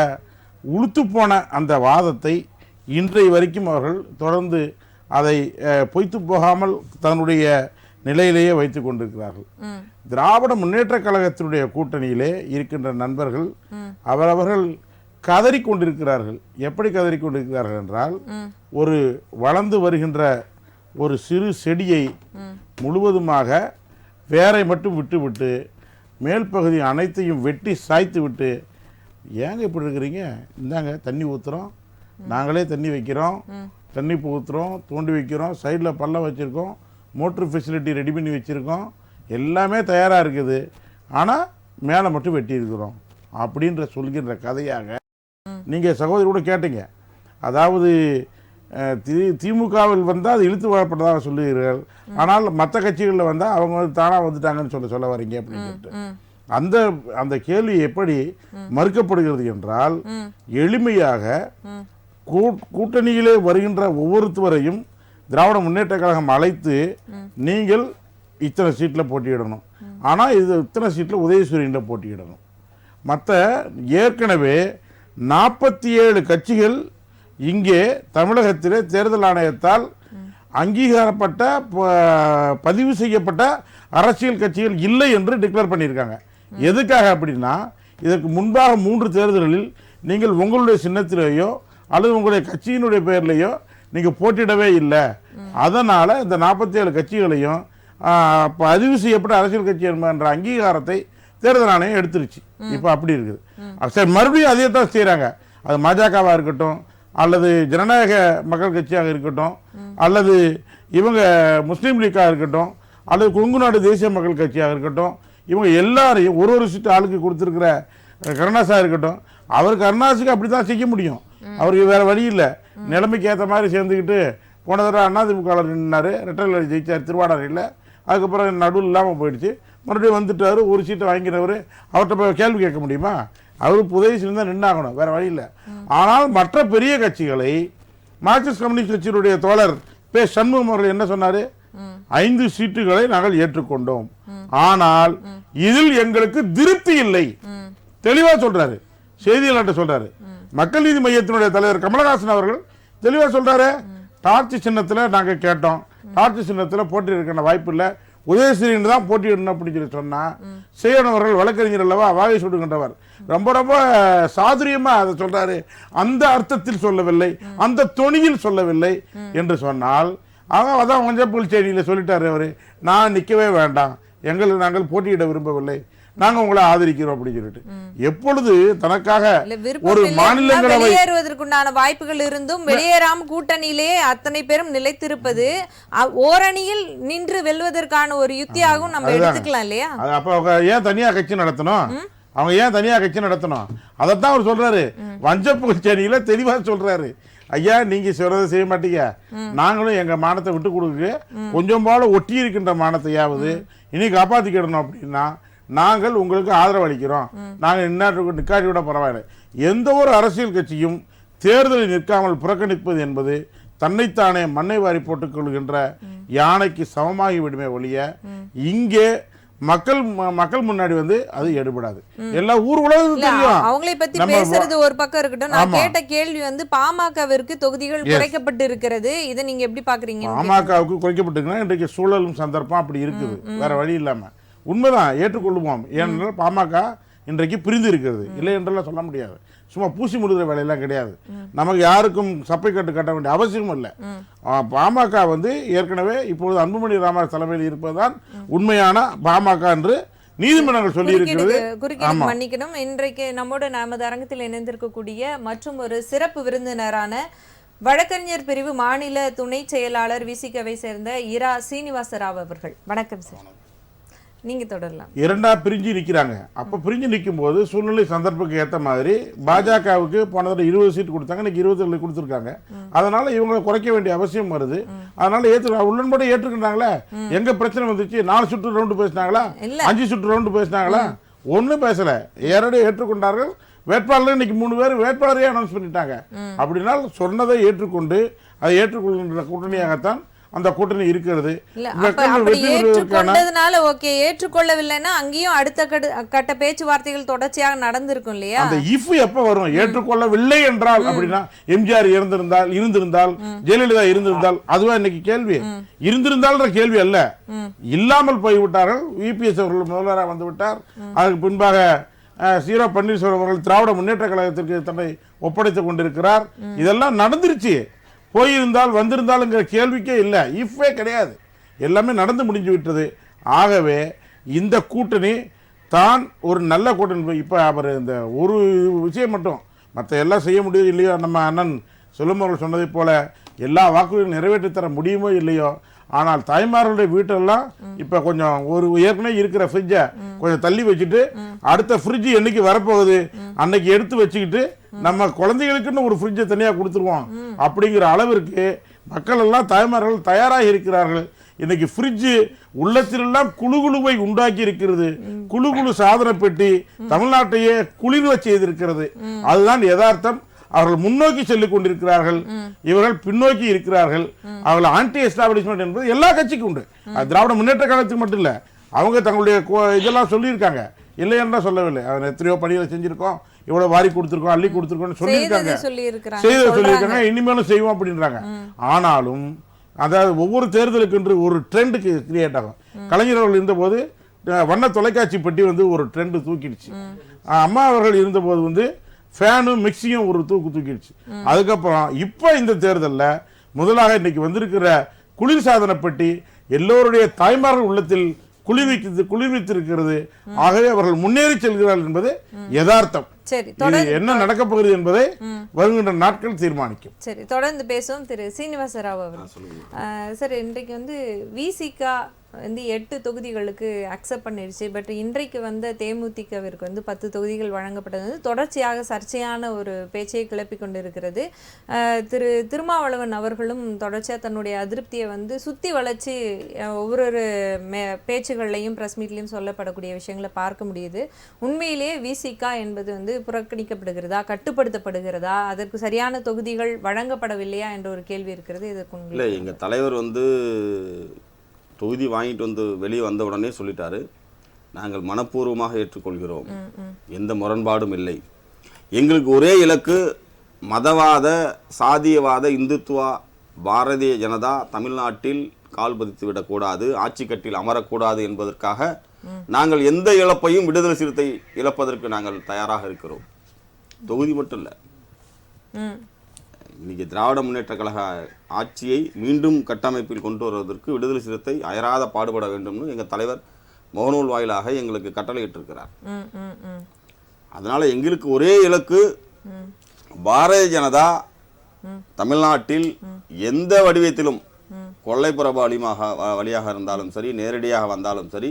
உளுத்து போன அந்த வாதத்தை இன்றைய வரைக்கும் அவர்கள் தொடர்ந்து அதை பொய்த்து போகாமல் தன்னுடைய நிலையிலேயே வைத்து கொண்டிருக்கிறார்கள். திராவிட முன்னேற்ற கழகத்தினுடைய கூட்டணியிலே இருக்கின்ற நண்பர்கள் அவரவர்கள் கதறி கொண்டிருக்கிறார்கள். எப்படி கதறி கொண்டிருக்கிறார்கள் என்றால், ஒரு வளர்ந்து வருகின்ற ஒரு சிறு செடியை முழுவதுமாக வேரை மட்டும் விட்டுவிட்டு மேல் பகுதி அனைத்தையும் வெட்டி சாய்த்து விட்டு, ஏங்க இப்படி இருக்கிறீங்க, இந்தாங்க தண்ணி ஊற்றுறோம், நாங்களே தண்ணி வைக்கிறோம், தண்ணி ஊற்றுறோம், தோண்டி வைக்கிறோம், சைடில் பள்ளம் வச்சுருக்கோம், மோட்ரு ஃபெசிலிட்டி ரெடி பண்ணி வச்சுருக்கோம், எல்லாமே தயாராக இருக்குது, ஆனால் மேலே மட்டும் வெட்டி இருக்கிறோம் அப்படின்ற சொல்கின்ற கதையாக நீங்கள் சகோதரி கூட கேட்டீங்க. அதாவது திமுகவில் வந்தால் அது இழுத்து வரப்பட்டதாக சொல்லுகிறீர்கள், ஆனால் மற்ற கட்சிகளில் வந்தால் அவங்க வந்து தானாக வந்துட்டாங்கன்னு சொல்ல வரீங்க அப்படின்னு சொல்லிட்டு அந்த அந்த கேள்வி எப்படி மறுக்கப்படுகிறது என்றால், எளிமையாக கூட்டணியிலே வருகின்ற ஒவ்வொருத்தவரையும் திராவிட முன்னேற்ற கழகம் அழைத்து நீங்கள் இத்தனை சீட்டில் போட்டியிடணும், ஆனால் இது இத்தனை சீட்டில் உதயசூரியனில் போட்டியிடணும். மற்ற ஏற்கனவே 47 கட்சிகள் இங்கே தமிழகத்திலே தேர்தல் ஆணையத்தால் அங்கீகாரப்பட்ட பதிவு செய்யப்பட்ட அரசியல் கட்சிகள் இல்லை என்று டிக்ளேர் பண்ணியிருக்காங்க. எதுக்காக அப்படின்னா, இதற்கு முன்பாக 3 தேர்தல்களில் நீங்கள் உங்களுடைய சின்னத்திலேயோ அல்லது உங்களுடைய கட்சியினுடைய பெயர்லையோ நீங்கள் போட்டியிடவே இல்லை. அதனால் இந்த 47 கட்சிகளையும் பதிவு செய்யப்பட்ட அரசியல் கட்சி என்ற அங்கீகாரத்தை தேர்தல் ஆணையம் எடுத்துருச்சு. இப்போ அப்படி இருக்குது. சரி, மறுபடியும் அதே தான் செய்கிறாங்க. அது பாஜகவாக இருக்கட்டும், அல்லது ஜனநாயக மக்கள் கட்சியாக இருக்கட்டும், அல்லது இவங்க முஸ்லீம் லீக்காக இருக்கட்டும், அல்லது கொங்கு நாடு தேசிய மக்கள் கட்சியாக இருக்கட்டும், இவங்க எல்லாரையும் ஒரு சீட்டு ஆளுக்கு கொடுத்துருக்கிற கருணாஸாக இருக்கட்டும், அவர் கருணாஸுக்கு அப்படி தான் செய்ய முடியும். அவருக்கு வேறு வழி இல்லை. நிலைமைக்கு ஏற்ற மாதிரி சேர்ந்துக்கிட்டு போன தடவை அதிமுகவில் நின்னார், ரெட்டரில் ஜெயிச்சார் திருவாடாரில். அதுக்கப்புறம் நடுவில் இல்லாமல் போயிடுச்சு. மறுபடியும் வந்துட்டார், ஒரு சீட்டை வாங்கினவர். அவர்கிட்ட போய் கேள்வி கேட்க முடியுமா? அவர் புதையிலிருந்து தான் நின்னாகணும், வேறு வழி இல்லை. ஆனால் மற்ற பெரிய கட்சிகளை மார்க்சிஸ்ட் கம்யூனிஸ்ட் கட்சியினுடைய தோழர் பே. சண்முகம் அவர்கள் என்ன சொன்னார்? 5 சீட்டுகளை நாங்கள் ஏற்றுக்கொண்டோம், ஆனால் இதில் எங்களுக்கு திருப்தி இல்லை. தெளிவா சொல்றாரு, செய்தியாளர்கிட்ட சொல்றாரு. மக்கள் நீதி மையத்தினுடைய தலைவர் கமலஹாசன் அவர்கள் தெளிவா சொல்றாரு, டார்ச் சின்னத்துல நாங்க கேட்டோம், டார்ச் சின்னத்துல போட்டியிருக்கிற வாய்ப்பு இல்லை, உதயசூரியன் தான் போட்டியிடணும் அப்படின்னு சொல்லி சொன்னா, செய்யணவர்கள் வழக்கறிஞர் அல்லவா, வாகை சுடுகின்றவர், ரொம்ப ரொம்ப சாதுரியமா அதை சொல்றாரு. அந்த அர்த்தத்தில் சொல்லவில்லை, அந்த தொனியில் சொல்லவில்லை என்று சொன்னால், அதான் மஞ்சள் புல்சேரியில் சொல்லிட்டாரு அவரு, நான் நிற்கவே வேண்டாம், நாங்கள் போட்டியிட விரும்பவில்லை, நாங்க உங்களை ஆதரிக்கிறோம் அப்படின்னு சொல்லிட்டு. எப்பொழுது தனக்காக ஒரு மாநிலங்களவை வெளியேறுவதற்குண்டான வாய்ப்புகள் இருந்தும் வெளியேறாம கூட்டணியிலே அத்தனை பேரும் நிலைத்திருப்பது ஓரணியில் நின்று வெல்வதற்கான ஒரு யுத்தியாகவும் நம்ம எடுத்துக்கலாம் இல்லையா? அப்ப அவங்க ஏன் தனியா கட்சி நடத்தணும்? அவங்க ஏன் தனியா கட்சி நடத்தணும்? அதைத்தான் அவர் சொல்றாரு. வஞ்சப்புகச்சேரியில தெளிவா சொல்றாரு, ஐயா நீங்க சொல்றதை செய்ய மாட்டீங்க, நாங்களும் எங்க மானத்தை விட்டு கொடுக்க கொஞ்சம் போல ஒட்டி இருக்கின்ற மானத்தையாவது இனி காப்பாத்திக்கிடணும் அப்படின்னா நாங்கள் உங்களுக்கு ஆதரவு அளிக்கிறோம், நாங்கள் நிக்காட்டி விட பரவாயில்லை. எந்த ஒரு அரசியல் கட்சியும் தேர்தலில் நிற்காமல் புறக்கணிப்பது என்பது தன்னைத்தானே மண்ணை வாரி போட்டுக் கொள்கின்ற யானைக்கு சமமாகி விடுமே ஒழிய இங்கே மக்கள் முன்னாடி வந்து அது எடுபடாது. எல்லா ஊர் உலகம் தெரியும். அவங்களை பத்தி பேசுறது ஒரு பக்கம் இருக்கட்டும், நான் கேட்ட கேள்வி வந்து பாமகவிற்கு தொகுதிகள் குறைக்கப்பட்டு இருக்கிறது, இதை நீங்க எப்படி பாக்குறீங்க? பாமகவுக்கு குறைக்கப்பட்டிருக்குன்னா இன்றைக்கு சூழலும் சந்தர்ப்பம் அப்படி இருக்குது, வேற வழி இல்லாம. உண்மைதான், ஏற்றுக்கொள்ளுவோம். ஏனென்றால் பாமக இன்றைக்கு பிரிந்து இருக்கிறது, இல்லை என்றெல்லாம் சொல்ல முடியாது. சும்மா பூசி முடுகிற வேலையெல்லாம் கிடையாது. நமக்கு யாருக்கும் சப்பை கட்டு கட்ட வேண்டிய அவசியமும் இல்லை. பாமக வந்து ஏற்கனவே இப்பொழுது அன்புமணி ராமதாஸ் தலைமையில் இருப்பதுதான் உண்மையான பாமக என்று நீதிமன்றங்கள் சொல்லி இருக்கிறது. மன்னிக்கணும். இன்றைக்கு நம்மோடு நமது அரங்கத்தில் இணைந்திருக்கக்கூடிய மற்றும் ஒரு சிறப்பு விருந்தினரான வழக்கறிஞர் பிரிவு மாநில துணை செயலாளர் விசிகவை சேர்ந்த இரா சீனிவாசராவ் அவர்கள். வணக்கம் சார், நீங்க தொடரலாம். இரண்டா பிரிஞ்சு நிற்கிறாங்க. அப்போ பிரிஞ்சு நிற்கும் போது சூழ்நிலை சந்தர்ப்பத்துக்கு ஏற்ற மாதிரி பாஜகவுக்கு போன தடவை 20 சீட் கொடுத்தாங்க, இன்னைக்கு 27 கொடுத்துருக்காங்க. அதனால இவங்களை குறைக்க வேண்டிய அவசியம் வருது. அதனால உடன்படி ஏற்றுக்கிட்டாங்களே. எங்க பிரச்சனை வந்துச்சு? 4 சுற்று ரவுண்டு பேசினாங்களா? 5 சுற்று ரவுண்டு பேசினாங்களா? ஒன்றும் பேசல, ஏறடி ஏற்றுக்கொண்டார்கள். வேட்பாளர் இன்னைக்கு 3 பேர் வேட்பாளரையே அனௌன்ஸ் பண்ணிட்டாங்க. அப்படின்னா சொன்னதை ஏற்றுக்கொண்டு அதை ஏற்றுக்கொள்கின்ற கூட்டணியாகத்தான் அந்த கூட்டணி இருக்கிறது. ஏற்றுக்கொள்ளவில்லைன்னா அங்கேயும் அடுத்த கட்ட பேச்சுவார்த்தைகள் தொடர்ச்சியாக நடந்திருக்கும் இல்லையா? அந்த இஃப் எப்ப வரும்? ஏற்றுக்கொள்ளவில்லை என்றால் அப்படின்னா எம்ஜிஆர் இருந்திருந்தால் ஜெயலலிதா இருந்திருந்தால் அதுவா இன்னைக்கு கேள்வி? இருந்திருந்தால் கேள்வி அல்ல, இல்லாமல் போய்விட்டார்கள். இபிஎஸ் அவர்கள் முதல்வராக வந்து விட்டார். அதற்கு பின்பாக சீரா பன்னீர்செல்வம் அவர்கள் திராவிட முன்னேற்ற கழகத்திற்கு தன்னை ஒப்படைத்துக் கொண்டிருக்கிறார். இதெல்லாம் நடந்துருச்சு. போயிருந்தால் வந்திருந்தாலுங்கிற கேள்விக்கே இல்லை, இஃபே கிடையாது. எல்லாமே நடந்து முடிஞ்சு விட்டது. ஆகவே இந்த கூட்டணி தான் ஒரு நல்ல கூட்டணி. இப்போ அவர் இந்த ஒரு விஷயம் மட்டும், மற்ற எல்லாம் செய்ய முடியுது இல்லையோ, நம்ம அண்ணன் செல்வம் அவர்கள் சொன்னதை போல எல்லா வாக்குறுதியும் நிறைவேற்றி தர முடியுமோ இல்லையோ, ஆனால் தாய்மார்களுடைய வீட்டெல்லாம் இப்ப கொஞ்சம் ஒரு ஏற்கனவே இருக்கிற ஃப்ரிட்ஜை கொஞ்சம் தள்ளி வச்சுட்டு அடுத்த ஃப்ரிட்ஜ் என்னைக்கு வரப்போகுது அன்னைக்கு எடுத்து வச்சுக்கிட்டு நம்ம குழந்தைகளுக்குன்னு ஒரு ஃப்ரிட்ஜை தனியாக கொடுத்துருவோம் அப்படிங்கிற அளவிற்கு மக்கள் எல்லாம் தாய்மார்கள் தயாராக இருக்கிறார்கள். இன்னைக்கு ஃப்ரிட்ஜு உள்ளத்திலெல்லாம் குழுகுழுவை உண்டாக்கி இருக்கிறது. குழு சாதன பெட்டி தமிழ்நாட்டையே குளிர்வ செய்திருக்கிறது. அதுதான் யதார்த்தம். அவர்கள் முன்னோக்கி செல்லிக் கொண்டிருக்கிறார்கள், இவர்கள் பின்னோக்கி இருக்கிறார்கள். அவர்கள் ஆன்டி எஸ்டாபிளிஷ்மெண்ட் என்பது எல்லா கட்சிக்கும் உண்டு. திராவிட முன்னேற்ற கழகத்துக்கு மட்டும் இல்லை, அவங்க தங்களுடைய இதெல்லாம் சொல்லியிருக்காங்க, இல்லைன்னா சொல்லவில்லை. அவன் எத்தனையோ பணிகளை செஞ்சிருக்கோம், இவ்வளவு வாரி கொடுத்துருக்கோம், அள்ளி கொடுத்துருக்கோம் சொல்லியிருக்காங்க, சொல்லியிருக்காங்க, இனிமேலும் செய்வோம் அப்படின்றாங்க. ஆனாலும் அதாவது ஒவ்வொரு தேர்தலுக்கு என்று ஒரு ட்ரெண்டுக்கு கிரியேட் ஆகும். கலைஞர்கள் இருந்தபோது வண்ண தொலைக்காட்சி பெட்டி வந்து ஒரு ட்ரெண்டு தூக்கிடுச்சு. அம்மா அவர்கள் இருந்தபோது வந்து ஃபேனும் மிக்சியும் ஒரு தூக்கிடுச்சு. அதுக்கப்புறம் இப்போ இந்த தேர்தலில் முதலாக இன்னைக்கு வந்திருக்கிற குளிர்சாதன பெட்டி எல்லோருடைய தாய்மார்கள் உள்ளத்தில் குளிர்வித்திருக்கிறது. ஆகவே அவர்கள் முன்னேறி செல்கிறார்கள் என்பது யதார்த்தம். சரி, என்ன நடக்க போகிறது என்பதை வருகின்ற நாட்கள் தீர்மானிக்கும். சரி, தொடர்ந்து பேசுவோம். திரு சீனிவாச ராவ் அவர்கள். சார், இன்றைக்கு வந்து விசிகா வந்து 8 தொகுதிகளுக்கு அக்செப்ட் பண்ணிடுச்சு. பட் இன்றைக்கு வந்த தேமுதிகவிற்கு வந்து 10 தொகுதிகள் வழங்கப்பட்டது வந்து தொடர்ச்சியாக சர்ச்சையான ஒரு பேச்சை கிளப்பி கொண்டிருக்கிறது. திரு திருமாவளவன் அவர்களும் தொடர்ச்சியாக தன்னுடைய அதிருப்தியை வந்து சுற்றி வளைச்சி ஒவ்வொரு பேச்சுகள்லையும் ப்ரெஸ் மீட்லையும் சொல்லப்படக்கூடிய விஷயங்களை பார்க்க முடியுது. உண்மையிலேயே விசிகா என்பது வந்து புறக்கணிக்கப்படுகிறதா, கட்டுப்படுத்தப்படுகிறதா, அதற்கு சரியான தொகுதிகள் வழங்கப்படவில்லையா என்ற ஒரு கேள்வி இருக்கிறது. இதற்கு இல்லை, எங்கள் தலைவர் வந்து தொகுதி வாங்கிட்டு வந்து வெளியே வந்த உடனே சொல்லிட்டாரு, நாங்கள் மனப்பூர்வமாக ஏற்றுக்கொள்கிறோம், எந்த முரண்பாடும் இல்லை, எங்களுக்கு ஒரே இலக்கு மதவாத சாதியவாத இந்துத்துவா பாரதிய ஜனதா தமிழ்நாட்டில் கால் பதித்து விடக்கூடாது, ஆட்சி கட்டில் அமரக்கூடாது என்பதற்காக நாங்கள் எந்த இழப்பையும் விடுதலை சிறுத்தை இழப்பதற்கு நாங்கள் தயாராக இருக்கிறோம். தொகுதி மட்டும் இல்லை, இன்னைக்கு திராவிட முன்னேற்ற கழக ஆட்சியை மீண்டும் கட்டமைப்பில் கொண்டு வருவதற்கு விடுதலை சிறுத்தை அயராத பாடுபட வேண்டும்னு எங்கள் தலைவர் முகநூல் வாயிலாக எங்களுக்கு கட்டளையிட்டிருக்கிறார். அதனால எங்களுக்கு ஒரே இலக்கு பாரதிய ஜனதா தமிழ்நாட்டில் எந்த வடிவத்திலும் கொள்ளைப்புற வழியாக இருந்தாலும் சரி, நேரடியாக வந்தாலும் சரி,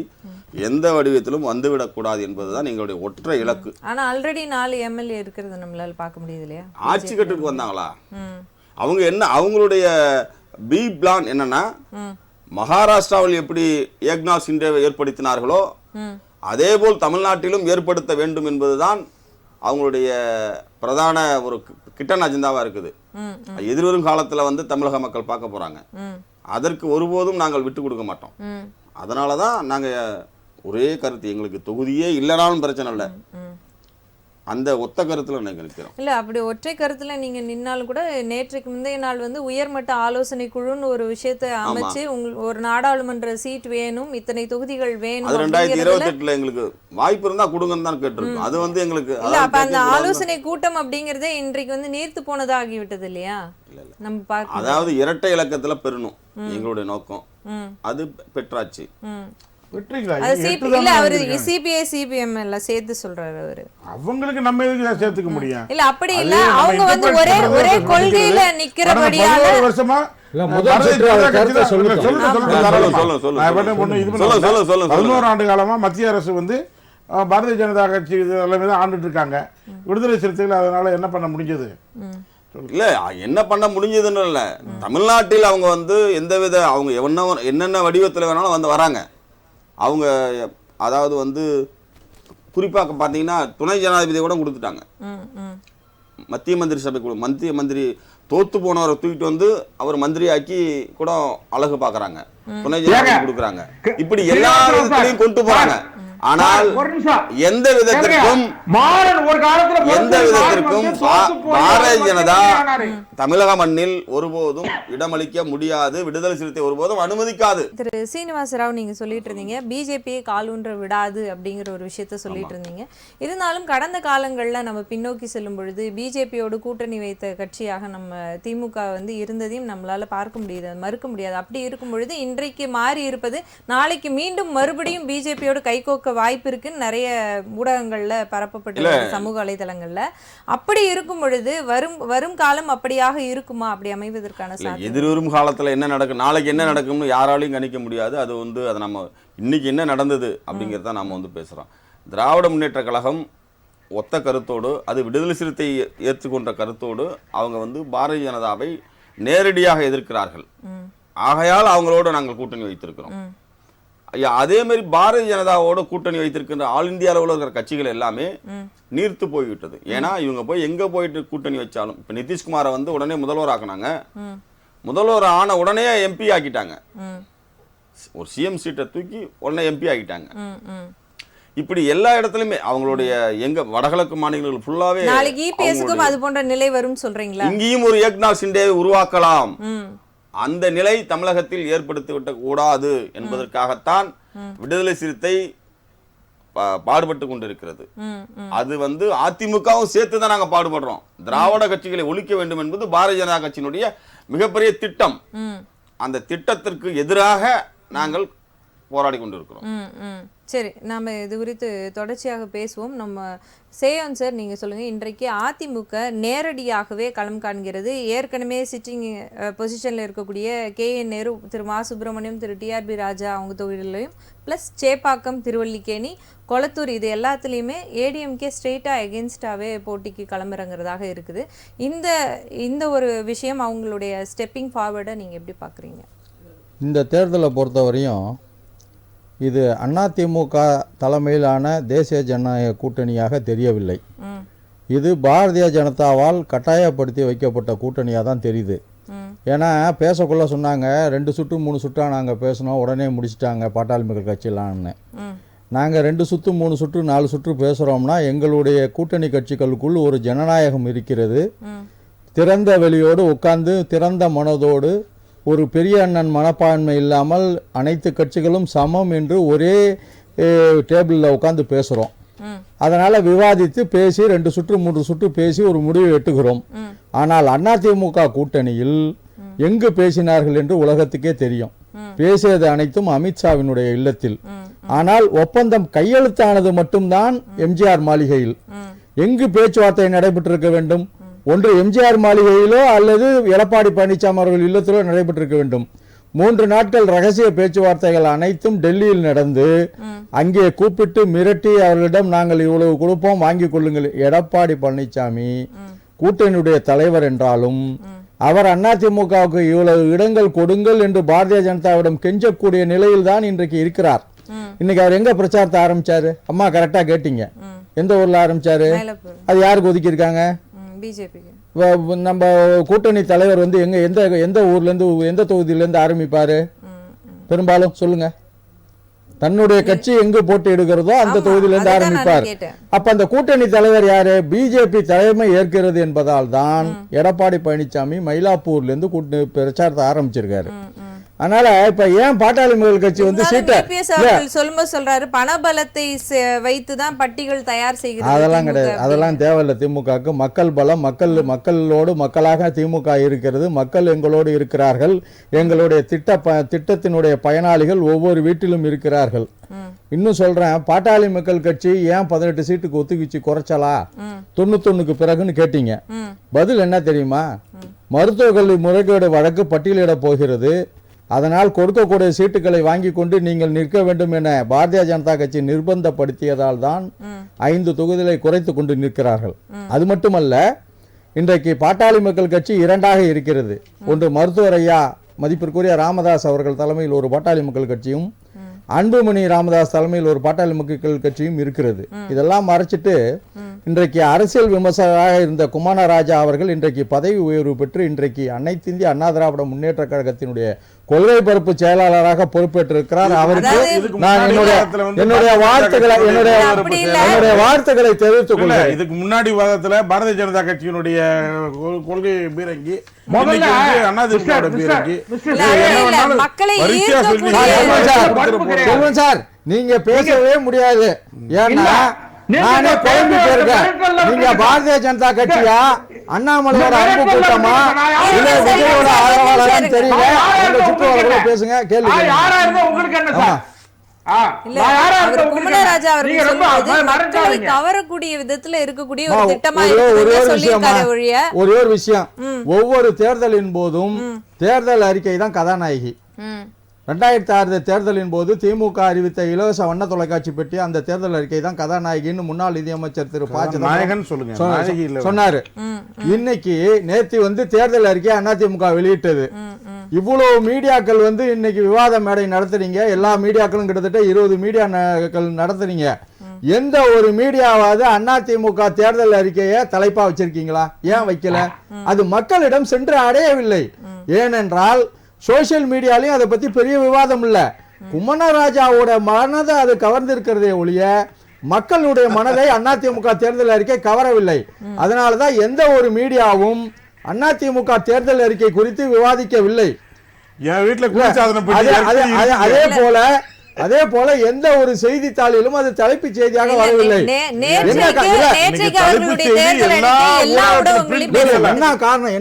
எந்த வடிவத்திலும் வந்துவிடக்கூடாது என்பதுதான் எங்களுடைய ஒற்றை இலக்கு. ஆனா ஆல்ரெடி 4 எம்எல்ஏ இருக்கிறது நம்மளால பார்க்க முடியுது இல்லையா? ஆட்சி கட்டுக்கு வந்தாங்களா? அவங்க என்ன, அவங்களுடைய பி பிளான் என்னன்னா, மகாராஷ்டிராவில் எப்படி ஏக்நாத் சிண்டேவை ஏற்படுத்தினார்களோ அதே போல் தமிழ்நாட்டிலும் ஏற்படுத்த வேண்டும் என்பதுதான் அவங்களுடைய பிரதான ஒரு கிட்டன் அஜெண்டாவா இருக்குது. எதிர்வரும் காலத்துல வந்து தமிழக மக்கள் பார்க்க போறாங்க. அதற்கு ஒருபோதும் நாங்கள் விட்டு கொடுக்க மாட்டோம். அதனாலதான் நாங்க ஒரே கருத்து, எங்களுக்கு தொகுதியே இல்லைனாலும் பிரச்சனை இல்லை, அந்த ஒத்த கருத்துல நாங்கள் நிற்கிறோம். இல்ல, அப்படி ஒற்றை கருத்துல நீங்க நின்னாலும் கூட நேற்றைக்கு முந்தைய நாள் வந்து உயர்மட்ட ஆலோசனை குழுன்னு ஒரு விஷயத்தை அமைச்சு ஒரு நாடாளுமன்ற சீட் வேணும், இத்தனை தொகுதிகள் வேணும். அது 2028 எங்களுக்கு வாய்ப்பு இருந்தா கொடுங்கன்னு தான் கேட்டிருக்கோம். அது வந்து எங்களுக்கு இல்ல, அப்ப அந்த ஆலோசனை கூட்டம் அப்படிங்கறதே இன்றைக்கு வந்து நீர்த்து போனதாகி விட்டது இல்லையா? நம்ம பார்க்க, அதாவது இரட்டை இலக்கத்துல பெறணும் எங்களுடைய நோக்கம், அது பெற்றாச்சு. சிபிஎம் எல்லாம் சேர்த்து சொல்றாரு அவரு. அவங்களுக்கு நம்ம எதுக்கு சேர்த்துக்க முடியும்? இல்ல, அப்படி இல்ல, அவங்க வந்து ஒரே கொள்கையில நிக்கிறபடியால வருஷமா 11 ஆண்டு காலமா மத்திய அரசு வந்து பாரதிய ஜனதா கட்சி தலைமை தான் ஆண்டுட்டு இருக்காங்க. விடுதலை சிறுத்தைகள் அதனால என்ன பண்ண முடிஞ்சது? இல்ல, என்ன பண்ண முடிஞ்சதுன்னு இல்ல, தமிழ்நாட்டில் அவங்க வந்து எந்தவித அவங்க என்னென்ன வடிவத்தில் வேணாலும் வந்து வராங்க. அவங்க அதாவது வந்து குறிப்பாக பார்த்தீங்கன்னா துணை ஜனாதிபதி கூட கொடுத்துட்டாங்க. மத்திய மந்திரி சபை கூட மத்திய மந்திரி தோத்து போனவரை தூக்கிட்டு வந்து அவர் மந்திரியாக்கி கூட அழகு பார்க்கறாங்க, துணை ஜனாதிபதி கொடுக்குறாங்க, இப்படி எல்லா விதத்திலையும் கொண்டு போறாங்க. ஆனால் எந்த விதத்திற்கும் பாரதிய ஜனதா தமிழக மண்ணில் ஒருபோதும் இடமளிக்க முடியாது, விடுதலை சிறுத்தை ஒருபோதும் அனுமதிக்காது. திரு சீனிவாச ராவ், நீங்க சொல்லிட்டு இருந்தீங்க பிஜேபியை காலூன்ற விடாது அப்படிங்கிற ஒரு விஷயத்த சொல்லிட்டு இருந்தீங்க. இருந்தாலும் கடந்த காலங்கள்ல நம்ம பின்னோக்கி செல்லும் பொழுது பிஜேபியோடு கூட்டணி வைத்த கட்சியாக நம்ம திமுக வந்து இருந்ததையும் நம்மளால பார்க்க முடியாது, மறுக்க முடியாது. அப்படி இருக்கும் பொழுது இன்றைக்கு மாறி இருப்பது நாளைக்கு மீண்டும் மறுபடியும் பிஜேபியோடு கைகோக்க இருக்க வாய்ப்பு இருக்குன்னு நிறைய ஊடகங்கள்ல பரப்பப்பட்டு சமூக வலைதளங்கள்ல. அப்படி இருக்கும் பொழுது வரும் காலம் அப்படியாக இருக்குமா? அப்படி அமைவதற்கான சாத்தியம்? எதிர்வரும் காலத்துல என்ன நடக்கும், நாளைக்கு என்ன நடக்கும்னு யாராலையும் கணிக்க முடியாது. அது வந்து அதை நம்ம இன்னைக்கு என்ன நடந்தது அப்படிங்கிறத நம்ம வந்து பேசுறோம். திராவிட முன்னேற்ற கழகம் ஒத்த கருத்தோடு, அது விடுதலை சிறுத்தை ஏற்றுக்கொண்ட கருத்தோடு அவங்க வந்து பாரதிய ஜனதாவை நேரடியாக எதிர்க்கிறார்கள். ஆகையால் அவங்களோட நாங்கள் கூட்டணி வைத்திருக்கிறோம். அதே மாதிரி பாரதிய ஜனதாவோட கூட்டணி வைத்திருக்கின்ற ஆல் இந்தியா அளவில் இருக்கிற கட்சிகள் எல்லாமே நீர்த்து போய்விட்டது. ஏன்னா இவங்க போய் எங்க போயிட்டு கூட்டணி வச்சாலும், இப்ப நிதிஷ்குமாரை வந்து உடனே முதல்வர் ஆக்கினாங்க, முதல்வர் ஆன உடனே எம்பி ஆக்கிட்டாங்க, ஒரு சிஎம் சீட்டை தூக்கி உடனே எம்பி ஆக்கிட்டாங்க. இப்படி எல்லா இடத்துலயுமே அவங்களுடைய எங்க வடகிழக்கு மாநிலங்கள் ஃபுல்லாவே நாளைக்கு இபிஎஸ்க்கும் அது போன்ற நிலை வரும் சொல்றீங்களா? இங்கேயும் ஒரு ஏக்நாத் சிண்டேவை உருவாக்கலாம். அந்த நிலை தமிழகத்தில் ஏற்படுத்தி விட கூடாது என்பதற்காகத்தான் விடுதலை சிறுத்தை பாடுபட்டு கொண்டிருக்கிறது. அது வந்து அதிமுகவும் சேர்த்துதான் நாங்க பாடுபடுறோம். திராவிட கட்சிகளை ஒழிக்க வேண்டும் என்பது பாரதிய ஜனதா கட்சியினுடைய மிகப்பெரிய திட்டம். அந்த திட்டத்திற்கு எதிராக நாங்கள் போராடி கொண்டிருக்கிறோம். சரி, நாம இது குறித்து தொடர்ச்சியாக பேசுவோம். நம்ம சேயோன் சார், நீங்க சொல்லுங்க, இன்றைக்கு அதிமுக நேரடியாகவே களம் காண்கிறது. ஏற்கனவே சிட்டிங் பொசிஷன்ல இருக்கக்கூடிய KN நேரு, திரு மா சுப்பிரமணியம், திரு TRB ராஜா அவங்க தொகுதியிலையும், பிளஸ் சேப்பாக்கம், திருவல்லிக்கேணி, கொளத்தூர், இது எல்லாத்துலேயுமே ஏடிஎம்கே ஸ்ட்ரெயிட்டாக எகென்ஸ்டாகவே போட்டிக்கு களமிறங்குறதாக இருக்குது. இந்த ஒரு விஷயம் அவங்களுடைய ஸ்டெப்பிங் ஃபார்வர்டை நீங்கள் எப்படி பார்க்குறீங்க? இந்த தேர்தலை பொறுத்தவரையும் இது அதிமுக தலைமையிலான தேசிய ஜனநாயக கூட்டணியாக தெரியவில்லை. இது பாரதிய ஜனதாவால் கட்டாயப்படுத்தி வைக்கப்பட்ட கூட்டணியாக தான் தெரியுது. ஏன்னா பேசக்குள்ள சொன்னாங்க 2 சுற்று 3 சுற்றாக நாங்கள் பேசினோம், உடனே முடிச்சிட்டாங்க பாட்டாளி மக்கள் கட்சியிலான்னு. நாங்கள் 2 சுற்று 3 சுற்று 4 சுற்று பேசுகிறோம்னா எங்களுடைய கூட்டணி கட்சிகளுக்குள் ஒரு ஜனநாயகம் இருக்கிறது. திறந்த வெளியோடு உட்கார்ந்து திறந்த மனதோடு ஒரு பெரிய அண்ணன் மனப்பான்மை இல்லாமல் அனைத்து கட்சிகளும் சமம் என்று ஒரே டேபிளில் உட்காந்து பேசுகிறோம். அதனால் விவாதித்து பேசி 2 சுற்று 3 சுற்று பேசி ஒரு முடிவு எட்டுகிறோம். ஆனால் அதிமுக கூட்டணியில் எங்கு பேசினார்கள் என்று உலகத்துக்கே தெரியும். பேசியது அனைத்தும் அமித்ஷாவினுடைய இல்லத்தில். ஆனால் ஒப்பந்தம் கையெழுத்தானது மட்டும்தான் எம்ஜிஆர் மாளிகையில். எங்கு பேச்சுவார்த்தை நடைபெற்றிருக்க வேண்டும்? ஒன்று எம்ஜிஆர் மாளிகையிலோ அல்லது எடப்பாடி பழனிசாமி அவர்கள் இல்லத்திலோ நடைபெற்றிருக்க வேண்டும். 3 நாட்கள் ரகசிய பேச்சுவார்த்தைகள் அனைத்தும் டெல்லியில் நடந்து அங்கே கூப்பிட்டு மிரட்டி அவர்களிடம் நாங்கள் இவ்வளவு கொடுப்போம் வாங்கி கொள்ளுங்கள். எடப்பாடி பழனிசாமி கூட்டணியுடைய தலைவர் என்றாலும் அவர் அதிமுகவுக்கு இவ்வளவு இடங்கள் கொடுங்கள் என்று பாரதிய ஜனதாவிடம் கெஞ்சக்கூடிய நிலையில் தான் இன்றைக்கு இருக்கிறார். இன்னைக்கு அவர் எங்க பிரச்சாரத்தை ஆரம்பிச்சாரு? அம்மா கரெக்டா கேட்டீங்க, எந்த ஊர்ல ஆரம்பிச்சாரு? அது யாருக்கு ஒதுக்கி இருக்காங்க? பிஜேபிக்கு. நம்ம கூட்டணி தலைவர் வந்து எந்த ஊர்ல இருந்து எந்த தொகுதியில இருந்து ஆரம்பிப்பாரு? பெரும்பாலும் சொல்லுங்க, தன்னுடைய கட்சி எங்கு போட்டி எடுக்கிறதோ அந்த தொகுதியில இருந்து ஆரம்பிப்பார். அப்ப அந்த கூட்டணி தலைவர் யாரு? பிஜேபி தலைமை ஏற்கிறது என்பதால் தான் எடப்பாடி பழனிசாமி மயிலாப்பூர்ல இருந்து பிரச்சாரத்தை ஆரம்பிச்சிருக்காரு. அதனால இப்ப ஏன் பாட்டாளி மக்கள் கட்சி வந்து சீட்டை சொல்றாரு பணபலத்தை வைத்துதான் பட்டிகள் தயார் செய்கிறது. அதெல்லாம் கிடையாது, அதெல்லாம் தேவையில்லை. திமுகவுக்கு மக்கள் பலம், மக்களோடு மக்களாக திமுக இருக்கிறது. மக்கள் எங்களோடு இருக்கிறார்கள். எங்களுடைய திட்டத்தினுடைய பயனாளிகள் ஒவ்வொரு வீட்டிலும் இருக்கிறார்கள். இன்னும் சொல்றேன், பாட்டாளி மக்கள் கட்சி ஏன் 18 சீட்டுக்கு ஒத்துக்கிச்சு குறைச்சலா 91க்கு பிறகுன்னு கேட்டீங்க. பதில் என்ன தெரியுமா? மருத்துவக் கல்வி முறைகேடு வழக்கு பட்டியலிட போகிறது. அதனால் கொடுக்கக்கூடிய சீட்டுகளை வாங்கி கொண்டு நீங்கள் நிற்க வேண்டும் என பாரதிய ஜனதா கட்சி நிர்பந்தப்படுத்தியதால் தான் 5 தொகுதிகளை குறைத்து கொண்டு நிற்கிறார்கள். அது மட்டுமல்ல, இன்றைக்கு பாட்டாளி மக்கள் கட்சி 2ஆக இருக்கிறது. ஒன்று மருத்துவர் ஐயா மதிப்பிற்குரிய ராமதாஸ் அவர்கள் தலைமையில் ஒரு பாட்டாளி மக்கள் கட்சியும், அன்புமணி ராமதாஸ் தலைமையில் ஒரு பாட்டாளி மக்கள் கட்சியும் இருக்கிறது. இதெல்லாம் மறைச்சிட்டு இன்றைக்கு அரசியல் விமர்சகராக இருந்த குமாரராஜா அவர்கள் இன்றைக்கு பதவி உயர்வு பெற்று இன்றைக்கு அனைத்து இந்திய அண்ணா திராவிட முன்னேற்ற கழகத்தினுடைய கொள்கை பரப்பு செயலாளராக பொறுப்பேற்றிருக்கிறார். அவருக்கு நான் என்னுடைய வாழ்த்துக்களை தெரிவித்துக் கொள்கிறேன். இதுக்கு முன்னாடி வாதத்துல பாரதிய ஜனதா கட்சியினுடைய கொள்கை பீரங்கி சார் நீங்க பேசவே முடியாது. ஏன்னா நானே குழம்பு போயிருக்கேன். நீங்க பாரதிய ஜனதா கட்சியா, அண்ணாமலையோட அன்பு கூட்டமா, இல்ல விஜயோட ஆதரவாளர் தெரியல. சுற்றுவாளர்கள பேசுங்க, கேள்வி. இல்ல, அவர் குமரராஜா அவர்கள் சொல்லுவது மக்களை கவரக்கூடிய விதத்துல இருக்கக்கூடிய ஒரு திட்டமா சொல்லியிருக்காரு ஒழிய. ஒரே ஒரு விஷயம், ஒவ்வொரு தேர்தலின் போதும் தேர்தல் அறிக்கை தான் கதாநாயகி. 2006 தேர்தலின் போது திமுக அறிவித்த இலவச வண்ண தொலைக்காட்சி பெட்டி அந்த தேர்தல் அறிக்கை தான் கதாநாயகின்னு முன்னாள் நிதியமைச்சர் திரு ப. சிதம்பரம் சொன்னாரு. இன்னைக்கு நேத்து தேர்தல் அறிக்கை அதிமுக வெளியிட்டது. இவ்வளவு மீடியாக்கள் இன்னைக்கு விவாத மேடை நடத்துறீங்க. எல்லா மீடியாக்களும் கிட்டத்தட்ட 20 மீடியாக்கள் நடத்துறீங்க. எந்த ஒரு மீடியாவாவது அதிமுக தேர்தல் அறிக்கையை தலைப்பா வச்சிருக்கீங்களா? ஏன் வைக்கல? அது மக்களிடம் சென்று அடையவில்லை. ஏனென்றால் சோசியல் மீடியாலையும் அதை பத்தி பெரிய விவாதம் இல்ல. குமரராஜாவோட மனதை அது கவர்ந்திருக்கிறதே ஒழிய மக்களுடைய மனதை அதிமுக தேர்தல் அறிக்கை கவரவில்லை. அதனாலதான் எந்த ஒரு மீடியாவும் அதிமுக தேர்தல் அறிக்கை குறித்து விவாதிக்கவில்லை. அதே போல எந்த ஒரு செய்தித்தாளிலும் அது தலைப்புச் செய்தியாக வரவில்லை. என்ன காரணம்?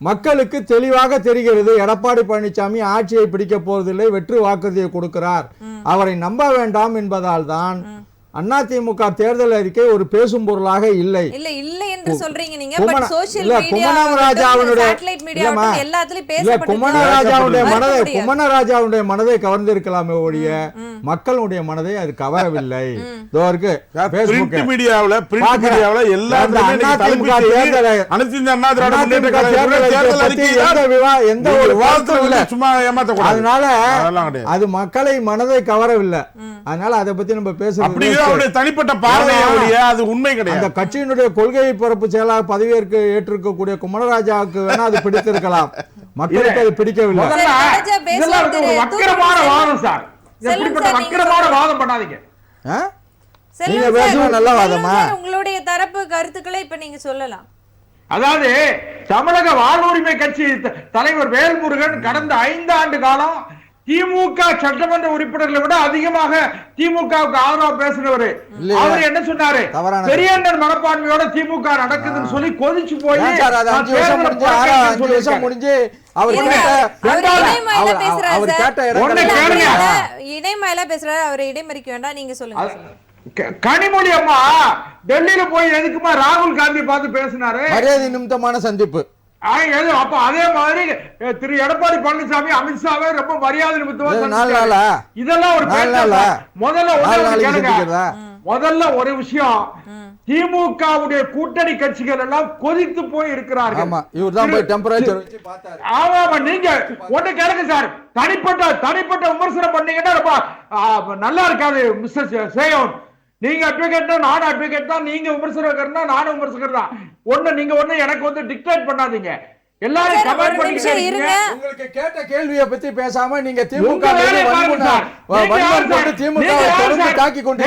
மக்களுக்கு தெளிவாக தெரிகிறது, எடப்பாடி பழனிசாமி ஆட்சியை பிடிக்க போவதில்லை, வெற்று வாக்குறுதியை கொடுக்கிறார், அவரை நம்ப வேண்டாம் என்பதால் தான் அதிமுக தேர்தல் அறிக்கை ஒரு பேசும் பொருளாக இல்லை. என்று சொல்றீங்க நீங்க. குமரராஜாவுடைய மனதை கவர்ந்திருக்கலாமே ஒழிய மக்களுடைய மனதை அது கவரவில்லை. அதனால அது மக்களை மனதை கவரவில்லை. அதனால அதை பத்தி நம்ம பேசுறோம். தனிப்பட்ட பார்வையை அது உண்மை கிடையாது. அந்த கட்சியினுடைய கொள்கை பரப்பு செயலாளர் பதவியேற்க ஏற்றிருக்கக்கூடிய குமரராஜாவுக்கு வேணா அது பிடித்திருக்கலாம், மக்களுக்கு அது பிடிக்கவில்லை. நல்ல வாதமா? உங்களுடைய தரப்பு கருத்துக்களை இப்ப நீங்க சொல்லலாம். அதாவது தமிழக வாழ்வுரிமை கட்சி தலைவர் வேல்முருகன் கடந்த 5 ஆண்டு காலம் திமுக சட்டமன்ற உறுப்பினர்களை விட அதிகமாக திமுகவுக்கு ஆதரவா பேசினவரு. அவர் என்ன சொன்னாரு? பெரியண்ணன் மனப்பான்மையோட திமுக நடக்குதுன்னு சொல்லி கொதிச்சு போய் இடைமேல பேசுறாரு. அவர் இடைமறிக்க வேண்டாம், நீங்க சொல்லுங்க. கனிமொழி அம்மா டெல்லியில போய் எதுக்குமா ராகுல் காந்தி பார்த்து பேசினாரு? மரியாதை நிமித்தமான சந்திப்பு. அப்ப அதே மாதிரி திரு எடப்பாடி பழனிசாமி அமித்ஷாவே ரொம்ப மரியாதை நிமித்தமா இதெல்லாம் ஒரு முதல்ல ஒரு விஷயம், திமுகவுடைய கூட்டணி கட்சிகள் எல்லாம் கொதித்து போய் இருக்கிறார்கள். நீங்க ஒண்ணு கேளுங்க சார், தனிப்பட்ட விமர்சனம் பண்ணீங்கன்னா ரொம்ப நல்லா இருக்காது மிஸ்டர் சேயோன். நீங்க அட்வொகேட் தான், நானும் அட்வொகேட் தான். நீங்க விமர்சகர் தான், நானும் விமர்சகர் தான். நீங்க எனக்கு டிக்டேட் பண்ணாதீங்க. எல்லாரும் கமெண்ட் பண்ணிக்கிறீங்க. உங்களுக்கு கேட்ட கேள்வியை பத்தி பேசாம நீங்க திமுக தாக்கி கொண்டு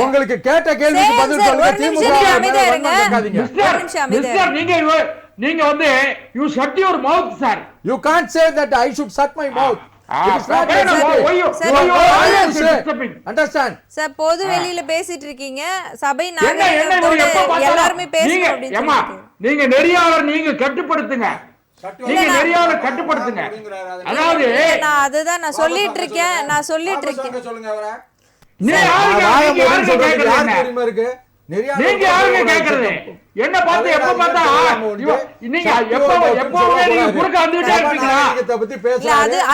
உங்களுக்கு கேட்ட கேள்விக்கு பதில் சொல்லுங்க. நீங்க you shut your mouth sir. You can't say that I should shut my mouth. பொது வெளியில பேசிட்டு இருக்கீங்க, சபை எல்லாருமே பேசணும். நீங்க நெறியாளர், நீங்க கட்டுப்படுத்துங்க. அதாவது அதுதான் நான் சொல்லிட்டு இருக்கேன். நீங்க யாருங்க கேக்குறது? என்ன பார்த்து எப்ப பார்த்தா நீங்க எப்பவுமே நீங்க குறுக்க வந்துட்டே இருப்பீங்களா?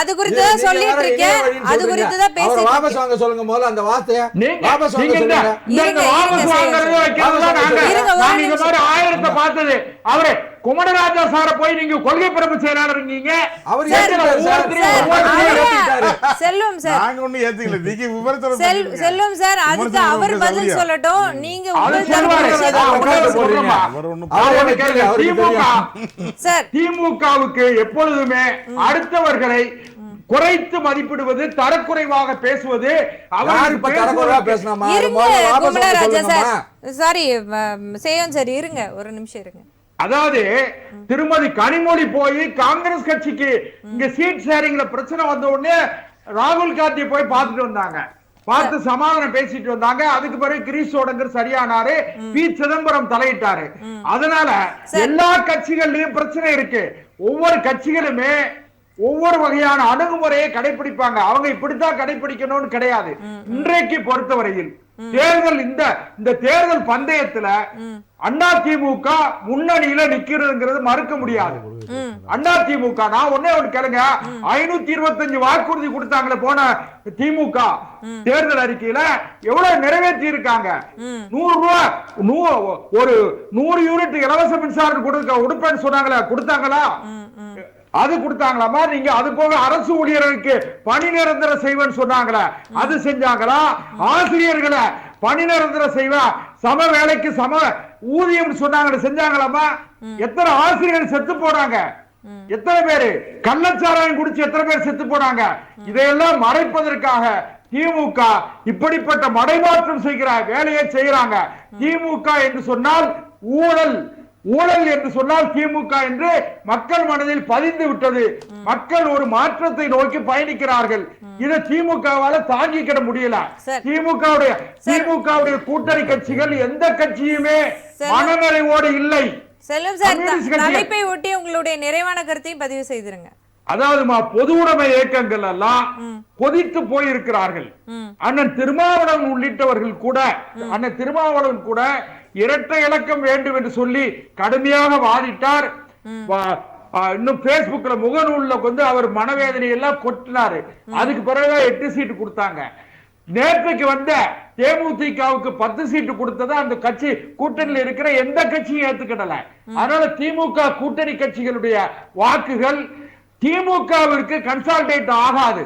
அது குறித்து சொல்லிட்டு இருக்கேன். அது குறித்து தான் பேசிட்டு வாபஸ் வாங்க சொல்லுங்க. முதல்ல அந்த வார்த்தையை வாபஸ் வாங்க சொல்லுங்க. இந்த வாபஸ் வாங்குறது வைக்கிறதுல நாங்க இந்த மாதிரி ஆயிரத்தை பார்த்தது. அவரே குமரராஜா சார போய் நீங்க கொள்கை பரப்பு செயலாளர் இருக்கீங்க. அவர் செல்வம் சார், நாங்க ஒண்ணு ஏத்துக்கல. நீங்க விமர்சனம் செல்வம் சார், அதுக்கு அவர் பதில் சொல்லட்டும். நீங்க திமுகவுக்கு எப்பொழுதுமே அடுத்தவர்களை குறைத்து மதிப்பிடுவது, தரக்குறைவாக பேசுவது. சாரி சேயோன் சார், இருங்க ஒரு நிமிஷம் இருங்க. அதாவது திருமதி கனிமொழி போய் காங்கிரஸ் கட்சிக்கு இங்க சீட் ஷேரிங்ல பிரச்சனை வந்த உடனே ராகுல் காந்தி போய் பார்த்துட்டு வந்தாங்க, பார்த்து சமாதானம் பேசிட்டு வந்தாங்க. அதுக்கு பிறகு கிரீஷ் சோடங்கர் சரியானாரு, பி. சிதம்பரம் தலையிட்டாரு. அதனால எல்லா கட்சிகள்லயும் பிரச்சனை இருக்கு. ஒவ்வொரு கட்சிகளுமே ஒவ்வொரு வகையான அணுகுமுறையை கடைபிடிப்பாங்க. அவங்க இப்படித்தான் கடைபிடிக்கணும்னு கிடையாது. இன்றைக்கு பொறுத்தவரையில் தேர்தல் இந்த தேர்தல் பந்தயத்துல அதிமுக முன்னணியில நிக்கிறதுங்கிறது மறுக்க முடியாது. அதிமுக நான் ஒன்னே ஒன்று கேளுங்க, 525 வாக்குறுதி கொடுத்தாங்களே போன திமுக தேர்தல் அறிக்கையில எவ்வளவு நிறைவேற்றி இருக்காங்க? 100 ரூபாய் ஒரு 100 யூனிட் இலவச மின்சாரம் கொடுப்பேன்னு சொன்னாங்களா? கொடுத்தாங்களா? அது கொடுத்தாங்களாமா? நீங்க அது போக அரசு ஊழியர்களுக்கு பணி நிரந்தரம் செய்வேன்னு சொன்னாங்களா? அது செஞ்சாங்களா? ஆசிரியர்களை பணி நிரந்தரம் செய்வா, சம வேலைக்கு சம ஊதியம் சொன்னாங்க, செஞ்சாங்களாமா? எத்தனை ஆசிரியர்கள் செத்து போனாங்க? எத்தனை பேரு கள்ளச்சாராயம் குடிச்சு எத்தனை பேர் செத்து போனாங்க? இதையெல்லாம் மறைப்பதற்காக திமுக இப்படிப்பட்ட மடைமாற்றம் செய்கிற வேலையை செய்யறாங்க. திமுக என்று சொன்னால் ஊழல், ஊழல் என்று சொன்னால் திமுக என்று மக்கள் மனதில் பதிந்து விட்டது. மக்கள் ஒரு மாற்றத்தை நோக்கி பயணிக்கிறார்கள். இதை திமுகவால தாங்கிக்கிட முடியல. திமுகவுடைய கூட்டணி கட்சிகள் எந்த கட்சியுமே மனநிறைவோடு இல்லை. செல்வம் சார், தலைப்பை ஒட்டி உங்களுடைய நிறைவான கருத்தையும் பதிவு செய்திருங்க. அதாவது பொது உடைமை இயக்கங்கள் எல்லாம் கொதித்து போயிருக்கிறார்கள். அண்ணன் திருமாவளவன் உள்ளிட்டவர்கள் கூட, அண்ணன் திருமாவளவன் கூட இரட்டை இலக்கம் வேண்டும் என்று சொல்லி கடுமையாக வாதிட்டார். இன்னும் பேஸ்புக்ல முகநூல்ல வந்து அவர் மனவேதனை எல்லாம் கொட்டினாரு. அதுக்கு பிறகு 8 சீட்டு கொடுத்தாங்க. நேற்றைக்கு வந்த தேமுதிகவுக்கு 10 சீட்டு கொடுத்தது அந்த கட்சி கூட்டணியில் இருக்கிற எந்த கட்சியும் ஏத்துக்கிடல. அதனால திமுக கூட்டணி கட்சிகளுடைய வாக்குகள் திமுகவிற்கு கன்சால்டேட் ஆகாது.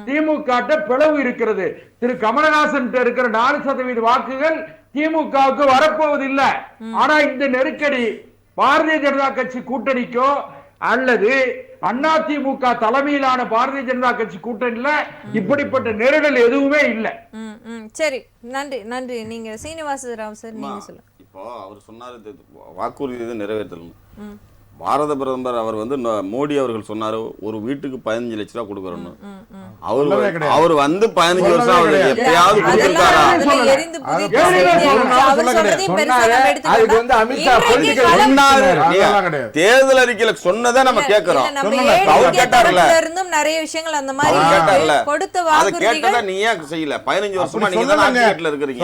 திமுக பிளவு இருக்கிறது. திரு கமலஹாசன் இருக்கிற 4% வாக்குகள் திமுகவுக்கு வரப்போவதில்லை. ஆனா இந்த நெருக்கடி பாரதிய ஜனதா கட்சி கூட்டணிக்கோ அல்லது அதிமுக தலைமையிலான பாரதிய ஜனதா கட்சி கூட்டணியில இப்படிப்பட்ட நெருடல் எதுவுமே இல்லை. சரி, நன்றி நன்றி. நீங்க சீனிவாச ராவ் சார், நீங்க சொல்லுங்க. இப்போ அவர் சொன்னாரு வாக்குறுதி நிறைவேற்றணும். பாரத பிரதமர் அவர் வந்து மோடி அவர்கள் சொன்னாரு ஒரு வீட்டுக்கு 15 லட்சம் ரூபாய் கொடுக்கறோம்னு. அவர் வந்து 15 வருஷம் அவருக்கு எப்பயாவது கொடுத்திருக்காரா? தேர்தல் அறிக்கையில சொன்னதை நம்ம கேட்கிறோம். அவர் கேட்டார்ல, நிறைய விஷயங்கள் அந்த மாதிரி கொடுத்த வாக்குறுதிகள் நீ ஏன் செய்யல? 15 வருஷமா நீங்க தான் ஆட்சி கட்டுல இருக்கிறீங்க.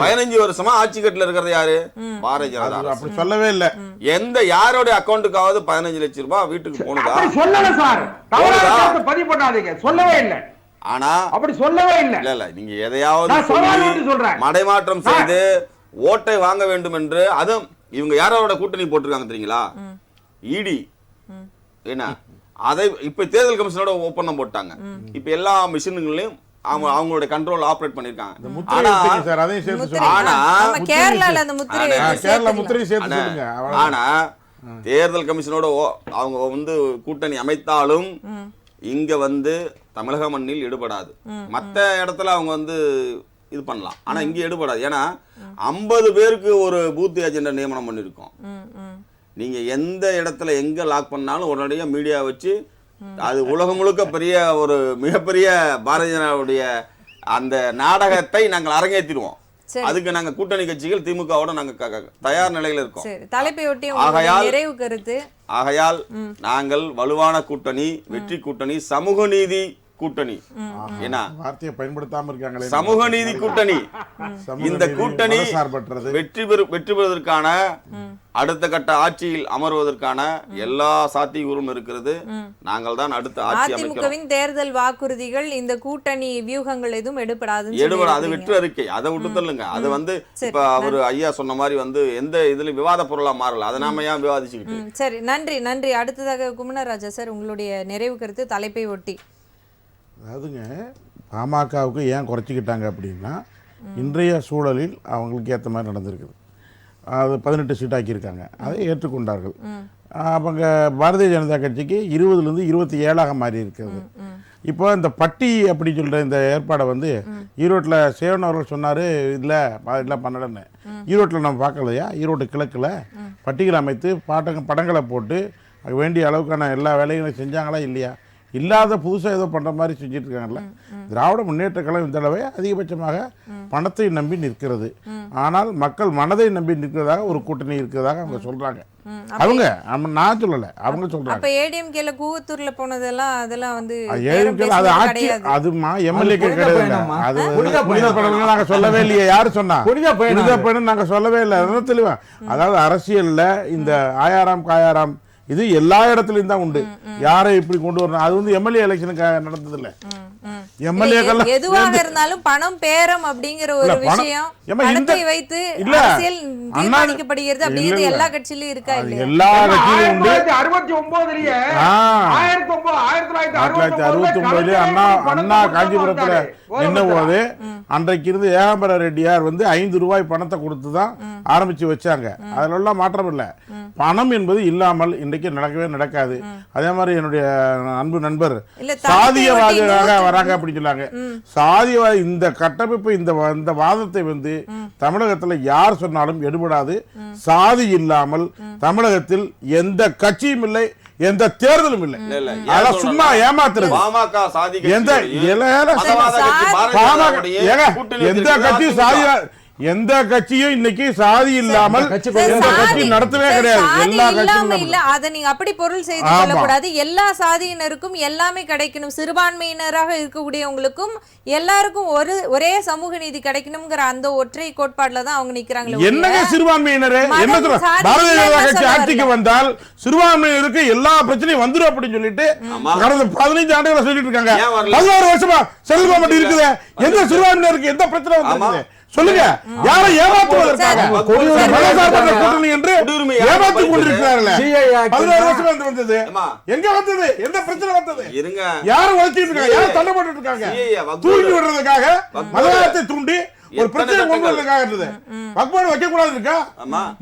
15 வருஷமா ஆட்சி கட்டுல இருக்கிறது யாரு? பாரதிய ஜனதா. அப்படி சொல்லவே இல்ல. எந்த யாரோட அக்கௌண்ட் 15 லட்சம் ரூபாய் வீட்டுக்கு போனதா? சொல்லல சார், தவறாக பதிவு பண்ணாதீங்க. சொல்லவே இல்ல. ஆனா அப்படி சொல்லவே இல்ல. இல்ல நீங்க எதையாவது மடைமாற்றம் செய்து ஓட்டை வாங்க வேண்டும் என்று, அதுவும் இவங்க யாரோட கூட்டணி போட்டிருக்காங்க தெரியுங்களா? இடி. என்ன அதை இப்ப தேர்தல் கமிஷனோட ஒப்பந்தம் போட்டாங்க. இப்ப எல்லா மிஷின்களையும் அவங்களோட கண்ட்ரோல் ஆபரேட் பண்ணிருக்காங்க. ஆனா தேர்தல் கமிஷனோட அவங்க வந்து கூட்டணி அமைத்தாலும் இங்க வந்து தமிழக மண்ணில் ஈடுபடாது. மத்த இடத்துல அவங்க வந்து இது பண்ணலாம், ஆனா இங்க ஈடுபடாது. ஏன்னா 50 பேருக்கு ஒரு பூத் ஏஜென்ட் நியமனம் பண்ணிருக்கோம். நீங்க எந்த இடத்துல எங்க லாக் பண்ணாலும் உடனடியா மீடியா வச்சு அது உலகம் முழுக்க பெரிய ஒரு மிகப்பெரிய பாரதிய ஜனதாவுடைய அந்த நாடகத்தை நாங்கள் அரங்கேற்றிடுவோம். அதுக்கு நாங்க கூட்டணி கட்சிகள் திமுகவோட நாங்க தயார் நிலையில இருக்கோம். ஆகையால் நாங்கள் வலுவான கூட்டணி, வெற்றி கூட்டணி, சமூக நீதி கூட்டணி. என்ன வார்த்தையை பயன்படுத்தாம இருக்காங்களே, சமூக நீதி கூட்டணி. இந்த கூட்டணி வெற்றி பெறுவதற்கான அடுத்த கட்ட ஆட்சியில் அமர்வதற்கான எல்லா சாத்தியங்களும் இருக்கிறது. நாங்கள் தான் அடுத்த ஆட்சி அமைக்கிறோம். தேர்தல் வாக்குறுதிகள் இந்த கூட்டணி வியூகங்கள் எதுவும் எடுபடாது. அது வெற்றி அறிக்கை, அதை விட்டு தள்ளுங்க. அது வந்து இப்ப அவரு ஐயா சொன்ன மாதிரி வந்து எந்த இதுல விவாத பொருளா மாறல. அதை நாம ஏன் விவாதிச்சுக்கிட்டு. சரி, நன்றி நன்றி. அடுத்ததாக குமணராஜா சார், உங்களுடைய நிறைவு கருத்து தலைப்பை ஒட்டி. அதாவதுங்க, பாமகவுக்கு ஏன் குறைச்சிக்கிட்டாங்க அப்படின்னா இன்றைய சூழலில் அவங்களுக்கு ஏற்ற மாதிரி நடந்திருக்குது. அது 18 சீட் ஆக்கியிருக்காங்க, அதை ஏற்றுக்கொண்டார்கள். அவங்க பாரதிய ஜனதா கட்சிக்கு 20லேருந்து 27ஆக மாறி இருக்கிறது. இப்போ இந்த பட்டி அப்படி சொல்கிற இந்த ஏற்பாடை வந்து ஈரோட்டில் சேவன் அவர்கள் சொன்னார், இல்லை பண்ணலன்னு. ஈரோட்டில் நம்ம பார்க்கலையா? ஈரோட்டு கிழக்கில் பட்டிகள் அமைத்து படங்களை போட்டு வேண்டிய அளவுக்கான எல்லா வேலைகளையும் செஞ்சாங்களா இல்லையா? இல்லாத புதுசாக ஏதோ பண்ணுற மாதிரி செஞ்சுட்டு இருக்காங்கல்ல. திராவிட முன்னேற்ற கழகம் இந்த தடவை அதிகபட்சமாக பணத்தை நம்பி நிற்கிறது. ஆனால் மக்கள் மனதை நம்பி நிற்கிறதாக ஒரு கூட்டணி இருக்கிறதாக அவங்க சொல்றாங்க. அவங்க நான் சொல்லலை, அவங்க சொல்றாங்க. அப்ப ஏடிஎம்கேல கூவத்தூர்ல போனதெல்லாம் அதெல்லாம் வந்து ஏடிஎம்கே அது ஆட்சி அதுமா எம்எல்ஏக்கள் கிடையாது. அது புனித படங்கள் நாங்க சொல்லவே இல்லையே. யாரு சொன்னா புனித பயணம் நாங்க சொல்லவே இல்லை. அதான் தெளிவா. அதாவது அரசியல்ல இந்த ஆயாராம் காயாராம் இது எல்லா இடத்துலயும் தான் உண்டு. யாரை இப்படி கொண்டு வரணும், அது வந்து எம்எல்ஏ எலெக்ஷனுக்கு நடந்தது இல்ல. எம்எல்ஏக்கள் எதுவாக இருந்தாலும் பணம் பேரம் அப்படிங்கிற ஒரு விஷயம் பணத்தை வைத்து அரசியல் தீர்மானிக்கப்படுகிறது அப்படிங்கிறது எல்லா கட்சியிலும் இருக்கா இல்லையா? எல்லா கட்சியிலும் உண்டு. 1969 1969 அண்ணா காஞ்சிபுரத்துல என்ன போது அன்றைக்கு இருந்து ஏகாம்பர ரெட்டியார் வந்து 5 ரூபாய் பணத்தை கொடுத்து தான் ஆரம்பிச்சு வச்சாங்க. அதுல எல்லாம் மாற்றம் இல்லை. பணம் என்பது இல்லாமல் இன்றைக்கு நடக்கவே நடக்காது. அதே மாதிரி என்னுடைய அன்பு நண்பர் சாதியவாதிகளாக வராங்க அப்படின்னு சொன்னாங்க. சாதியவாதி இந்த கட்டமைப்பு இந்த வாதத்தை வந்து தமிழகத்துல யார் சொன்னாலும் எடுபடாது. சாதி இல்லாமல் தமிழகத்தில் எந்த கட்சியும் இல்லை, எந்த தேர்தலும் இல்லை. அதெல்லாம் சும்மா ஏமாத்துறது. எந்த கட்சியும் சாதி எந்த கட்சியும் இன்னைக்கு சாதி இல்லாமல் எந்த கட்சி நடத்தவே கிடையாது. எல்லா கட்சியும் இல்ல. அதை நீங்க அப்படி பொருள் செய்து கொள்ளக்கூடாது. எல்லா சாதியினருக்கும் எல்லாமே கிடைக்கணும். சிறுபான்மையினராக இருக்கக்கூடியவங்களுக்கும் எல்லாருக்கும் ஒரே சமூக நீதி கிடைக்கணும்ங்கிற அந்த ஒற்றை கோட்பாடுல தான் அவங்க நிக்கிறாங்க. என்னங்க சிறுபான்மையினரு என்ன பாரதிய ஜனதா கட்சி ஆட்சிக்கு வந்தால் சிறுபான்மையினருக்கு எல்லா பிரச்சனையும் வந்துடும் அப்படின்னு சொல்லிட்டு கடந்த 15 ஆண்டுகளை சொல்லிட்டு இருக்காங்க. 16 வருஷமா செல்வம் மட்டும் இருக்குது. எந்த சிறுபான்மையினருக்கு எந்த பிரச்சனை வந்து சொல்லுங்க. யாரை ஏமாற்றுவதற்காக கூட்டணி என்று ஏமாற்றிக் கொண்டிருக்கிறார்கள். 16 வருஷம் வந்தது எங்க வந்தது? எந்த பிரச்சனை வந்தது? யாரும் வளர்ச்சிட்டு இருக்காங்க, யாரும் தள்ளப்பட்டு இருக்காங்க. தூண்டி விடுறதுக்காக மதவாதத்தை தூண்டி ஒரு பிரச்சனை கொண்டு வரதுக்காக இருந்தது. வக்பாடு வைக்க கூடாது இருக்கா?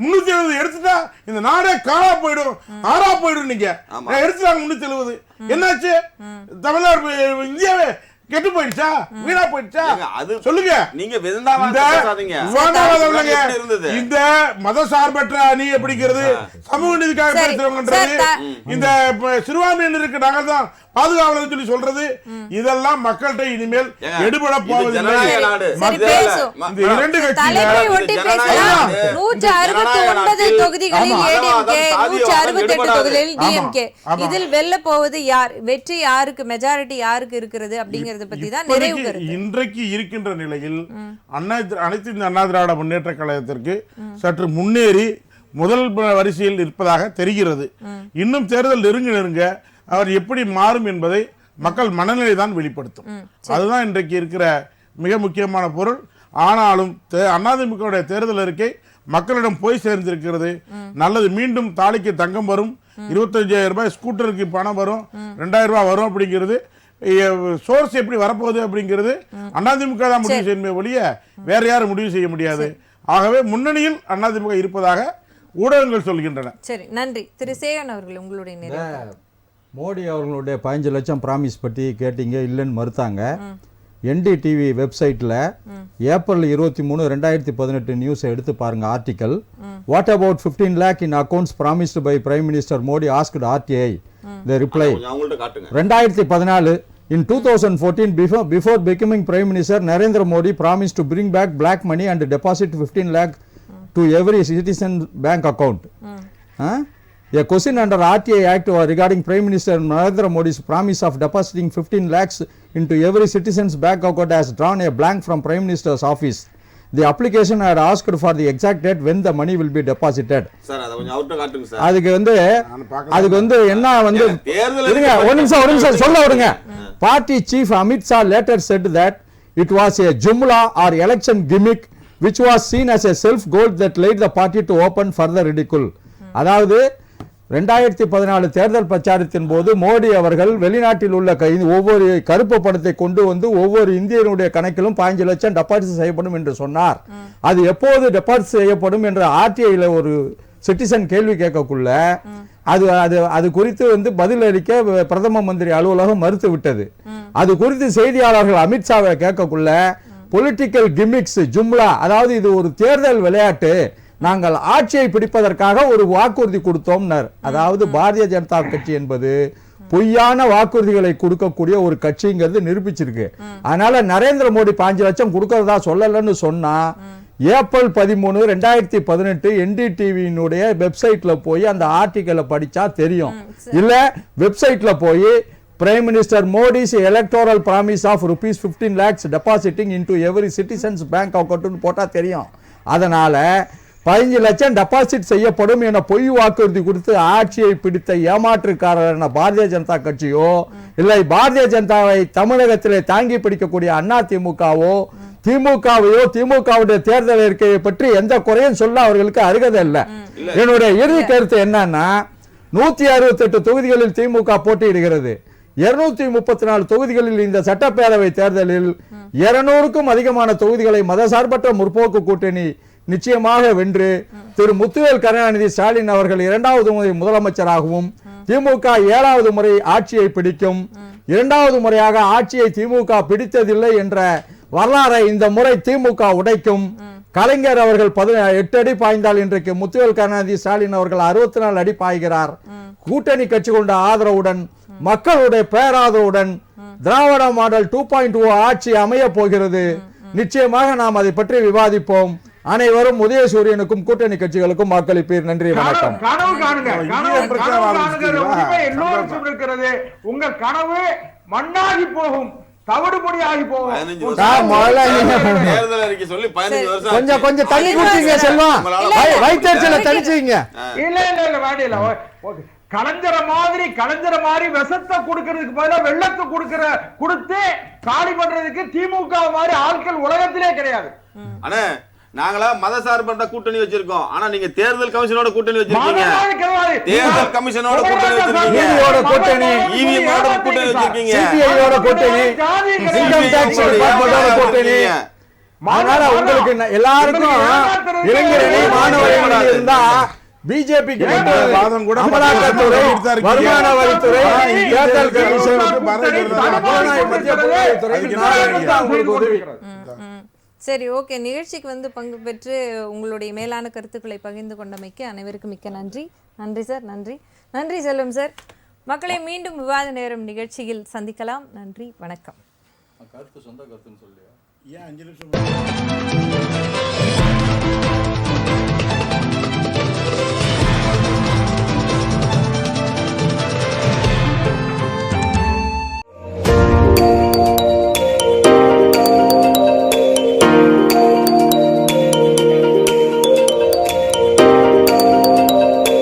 370 எடுத்துட்டா இந்த நாடே காணா போயிடும், ஆறா போயிடும். நீங்க எடுத்துட்டாங்க 370. என்னாச்சு? தமிழ்நாடு இந்தியாவே கெட்டு போயிடுச்சா, வீணா போயிடுச்சா? சொல்லுங்க. நீங்க இந்த மத சார்பற்ற அணியை பிடிக்கிறது, சமூக நீதிக்காக பேசுறவங்கன்றது, இந்த சிறுபான்மையினருக்கு நாங்கள் தான் பாதுகாவலர் சொல்லி சொல்றது, இதெல்லாம் மக்கள்கிட்ட இனிமேல் எடுபட போவதில்லை. இந்த இரண்டு கட்சிகள் இதில் வெல்ல போவது யார், வெற்றி யாருக்கு, மெஜாரிட்டி யாருக்கு இருக்கிறது அப்படிங்கறத பத்தி தான் நிறைவு கருத்து. இன்றைக்கு இருக்கின்ற நிலையில் அனைத்து இந்த அண்ணா திராவிட முன்னேற்ற கழகத்திற்கு சற்று முன்னேறி முதல் வரிசையில் இருப்பதாக தெரிகிறது. இன்னும் தேர்தல் நெருங்க அவர் எப்படி மாறும் என்பதை மக்கள் மனநிலை தான் வெளிப்படுத்தும். அதுதான் இன்றைக்கு இருக்கிற மிக முக்கியமான பொருள். ஆனாலும் அதிமுக தேர்தல் அறிக்கை மக்களிடம் போய் சேர்ந்திருக்கிறது. நல்லது. மீண்டும் தாலிக்கு தங்கம் வரும், 25,000 ரூபாய் ஸ்கூட்டருக்கு பணம் வரும், 2,000 ரூபாய் வரும் அப்படிங்கிறது சோர்ஸ் எப்படி வரப்போகுது அப்படிங்கிறது அதிமுக தான் முடிவு செய்ய ஒழிய வேற யாரும் முடிவு செய்ய முடியாது. ஆகவே முன்னணியில் அதிமுக இருப்பதாக ஊடகங்கள் சொல்கின்றன. சரி, நன்றி. திரு சேகன் அவர்கள், உங்களுடைய மோடி அவர்களுடைய 15 லட்சம் ப்ராமிஸ் பற்றி கேட்டீங்க, இல்லைன்னு மறுத்தாங்க. என்டிடிவி வெப்சைட்டில் ஏப்ரல் 23, 2018 நியூஸை எடுத்து பாருங்க. Article, what about 15 lakh in accounts promised by Prime Minister Modi asked RTI. The reply, 2014, in 2014, before becoming Prime Minister, Narendra Modi promised to bring back black money and deposit 15 lakh to every citizen bank account. A question under RTI Act regarding Prime Minister Narendra Modi's promise of depositing 15 lakhs into every citizen's bank account has drawn a blank from Prime Minister's office. The application had asked for the exact date when the money will be deposited. Sir, அதுக்கு வந்து என்ன வந்து ஒரு நிமிஷம் சொல்ல விடுங்க. Party chief Amit Shah later said that it was a jumla or election gimmick which was seen as a self goal that led the party to open further ridicule. அதாவது 2014 தேர்தல் பிரச்சாரத்தின் போது மோடி அவர்கள் வெளிநாட்டில் உள்ள ஒவ்வொரு கருப்பு பணத்தை கொண்டு வந்து ஒவ்வொரு இந்தியனுடைய கணக்கிலும் 15 லட்சம் டெபாசிட் செய்யப்படும் என்று சொன்னார். அது எப்போது டெபாசிட் செய்யப்படும் என்ற ஆர்டிஐல ஒரு சிட்டிசன் கேள்வி கேட்கக்குள்ள அது குறித்து வந்து பதில் அளிக்க பிரதம மந்திரி அலுவலகம் மறுத்து விட்டது. அது குறித்து செய்தியாளர்கள் அமித்ஷாவை கேட்கக்குள்ள பொலிட்டிக்கல் கிமிக்ஸ், ஜும்லா, அதாவது இது ஒரு தேர்தல் விளையாட்டு, நாங்கள் ஆட்சியை பிடிப்பதற்காக ஒரு வாக்குறுதி கொடுத்தோம். அதாவது பாரதிய ஜனதா கட்சி என்பது பொய்யான வாக்குறுதிகளை கொடுக்கக்கூடிய ஒரு கட்சிங்கிறது நிரூபிச்சிருக்கு. அதனால நரேந்திர மோடி 5 லட்சம் கொடுக்கறதா சொல்லலன்னு சொன்னா ஏப்ரல் 13, 2018 NDTV-னுடைய வெப்சைட்ல போய் அந்த ஆர்டிக்கலை படிச்சா தெரியும். இல்ல வெப்சைட்ல போய் Prime Minister Modi's electoral promise of rupees 15 lakhs depositing into every citizen's bank account போட்டா தெரியும். அதனால 15 லட்சம் டெபாசிட் செய்யப்படும் என பொய் வாக்குறுதி கொடுத்து ஆட்சியை பிடித்த ஏமாற்றுக்காரர் பாரதிய ஜனதா கட்சியோ இல்லை பாரதிய ஜனதாவை தமிழகத்திலே தாங்கி பிடிக்கக்கூடிய அதிமுகவோ திமுகவையோ திமுகவுடைய தேர்தல் அறிக்கையை பற்றி எந்த குறையும் சொல்ல அவர்களுக்கு அருகதை இல்லை. என்னுடைய இறுதி கருத்து என்னன்னா 168 தொகுதிகளில் திமுக போட்டியிடுகிறது. 234 தொகுதிகளில் இந்த சட்டப்பேரவை தேர்தலில் 200க்கும் அதிகமான தொகுதிகளை மதசார்பற்ற முற்போக்கு கூட்டணி நிச்சயமாக வென்று திரு முத்துவேல் கருணாநிதி ஸ்டாலின் அவர்கள் 2வது முறை முதலமைச்சராகவும் திமுக 7வது முறை ஆட்சியை பிடிக்கும். 2வது முறையாக ஆட்சியை திமுக பிடித்ததில்லை என்ற வரலாறை இந்த முறை திமுக உடைக்கும். கலைஞர் அவர்கள் 8 அடி பாய்ந்தால் இன்றைக்கு முத்துவேல் கருணாநிதி ஸ்டாலின் அவர்கள் 64 அடி பாய்கிறார். கூட்டணி கட்சி கொண்ட ஆதரவுடன் மக்களுடைய பேராதரவுடன் திராவிட மாடல் 2.0 ஆட்சி அமைய போகிறது. நிச்சயமாக நாம் அதை பற்றி விவாதிப்போம். அனைவரும் உதயசூரியனுக்கும் கூட்டணி கட்சிகளுக்கும் வாக்களிப்பீர். நன்றி, வணக்கம். கனவு காணுங்க, எல்லோருக்கும் இருக்கிறது. உங்க கனவு மண்ணாகி போகும், தவிடுபொடி ஆகி போகும். கொஞ்சம் கொஞ்சம் தண்ணி குடிச்சீங்க செல்வம், வயிற்றுல தனிச்சீங்க. இல்ல இல்ல இல்ல வேண்டிய கலைஞர மாதிரி விஷத்தை கொடுக்கறதுக்கு பதிலா வெள்ளத்தை கொடுத்து காலி பண்றதுக்கு திமுக மாதிரி ஆட்கள் உலகத்திலே கிடையாது. அண்ணே, நாங்களா மதசார்பற்ற கூட்டணி வச்சிருக்கோம். ஆனா நீங்க தேர்தல் கமிஷனோட கூட்டணி வச்சிருக்கீங்க. தேர்தல் கமிஷனோட கூட்டணி வச்சிருக்கீங்க. ஈவியோட கூட்டணி, ஈவியோட கூட்டணி வச்சிருக்கீங்க. சிபிஐயோட கூட்டணி, இன்கம் டாக்ஸ் டிபார்ட்மெண்டோட கூட்டணி. அதனால உங்களுக்கு எல்லாருக்கும் இளைஞரணி மாணவர்கள் இருந்தா பிஜேபிக்கு வாதம் கூட அமலாக்கத்துறை, வருமான வரித்துறை, தேர்தல் கமிஷன், உதவி. சரி, ஓகே. நிகழ்ச்சிக்கு வந்து பங்கு பெற்று உங்களுடைய மேலான கருத்துக்களை பகிர்ந்து கொண்டமைக்கு அனைவருக்கும் மிக்க நன்றி. நன்றி சார், நன்றி. நன்றி செல்வம் சார். மக்களை மீண்டும் விவாத நேரம் நிகழ்ச்சியில் சந்திக்கலாம். நன்றி, வணக்கம். கருத்து சொந்த கருத்துன்னு சொல்லியா? ஏன் 5 நிமிஷம்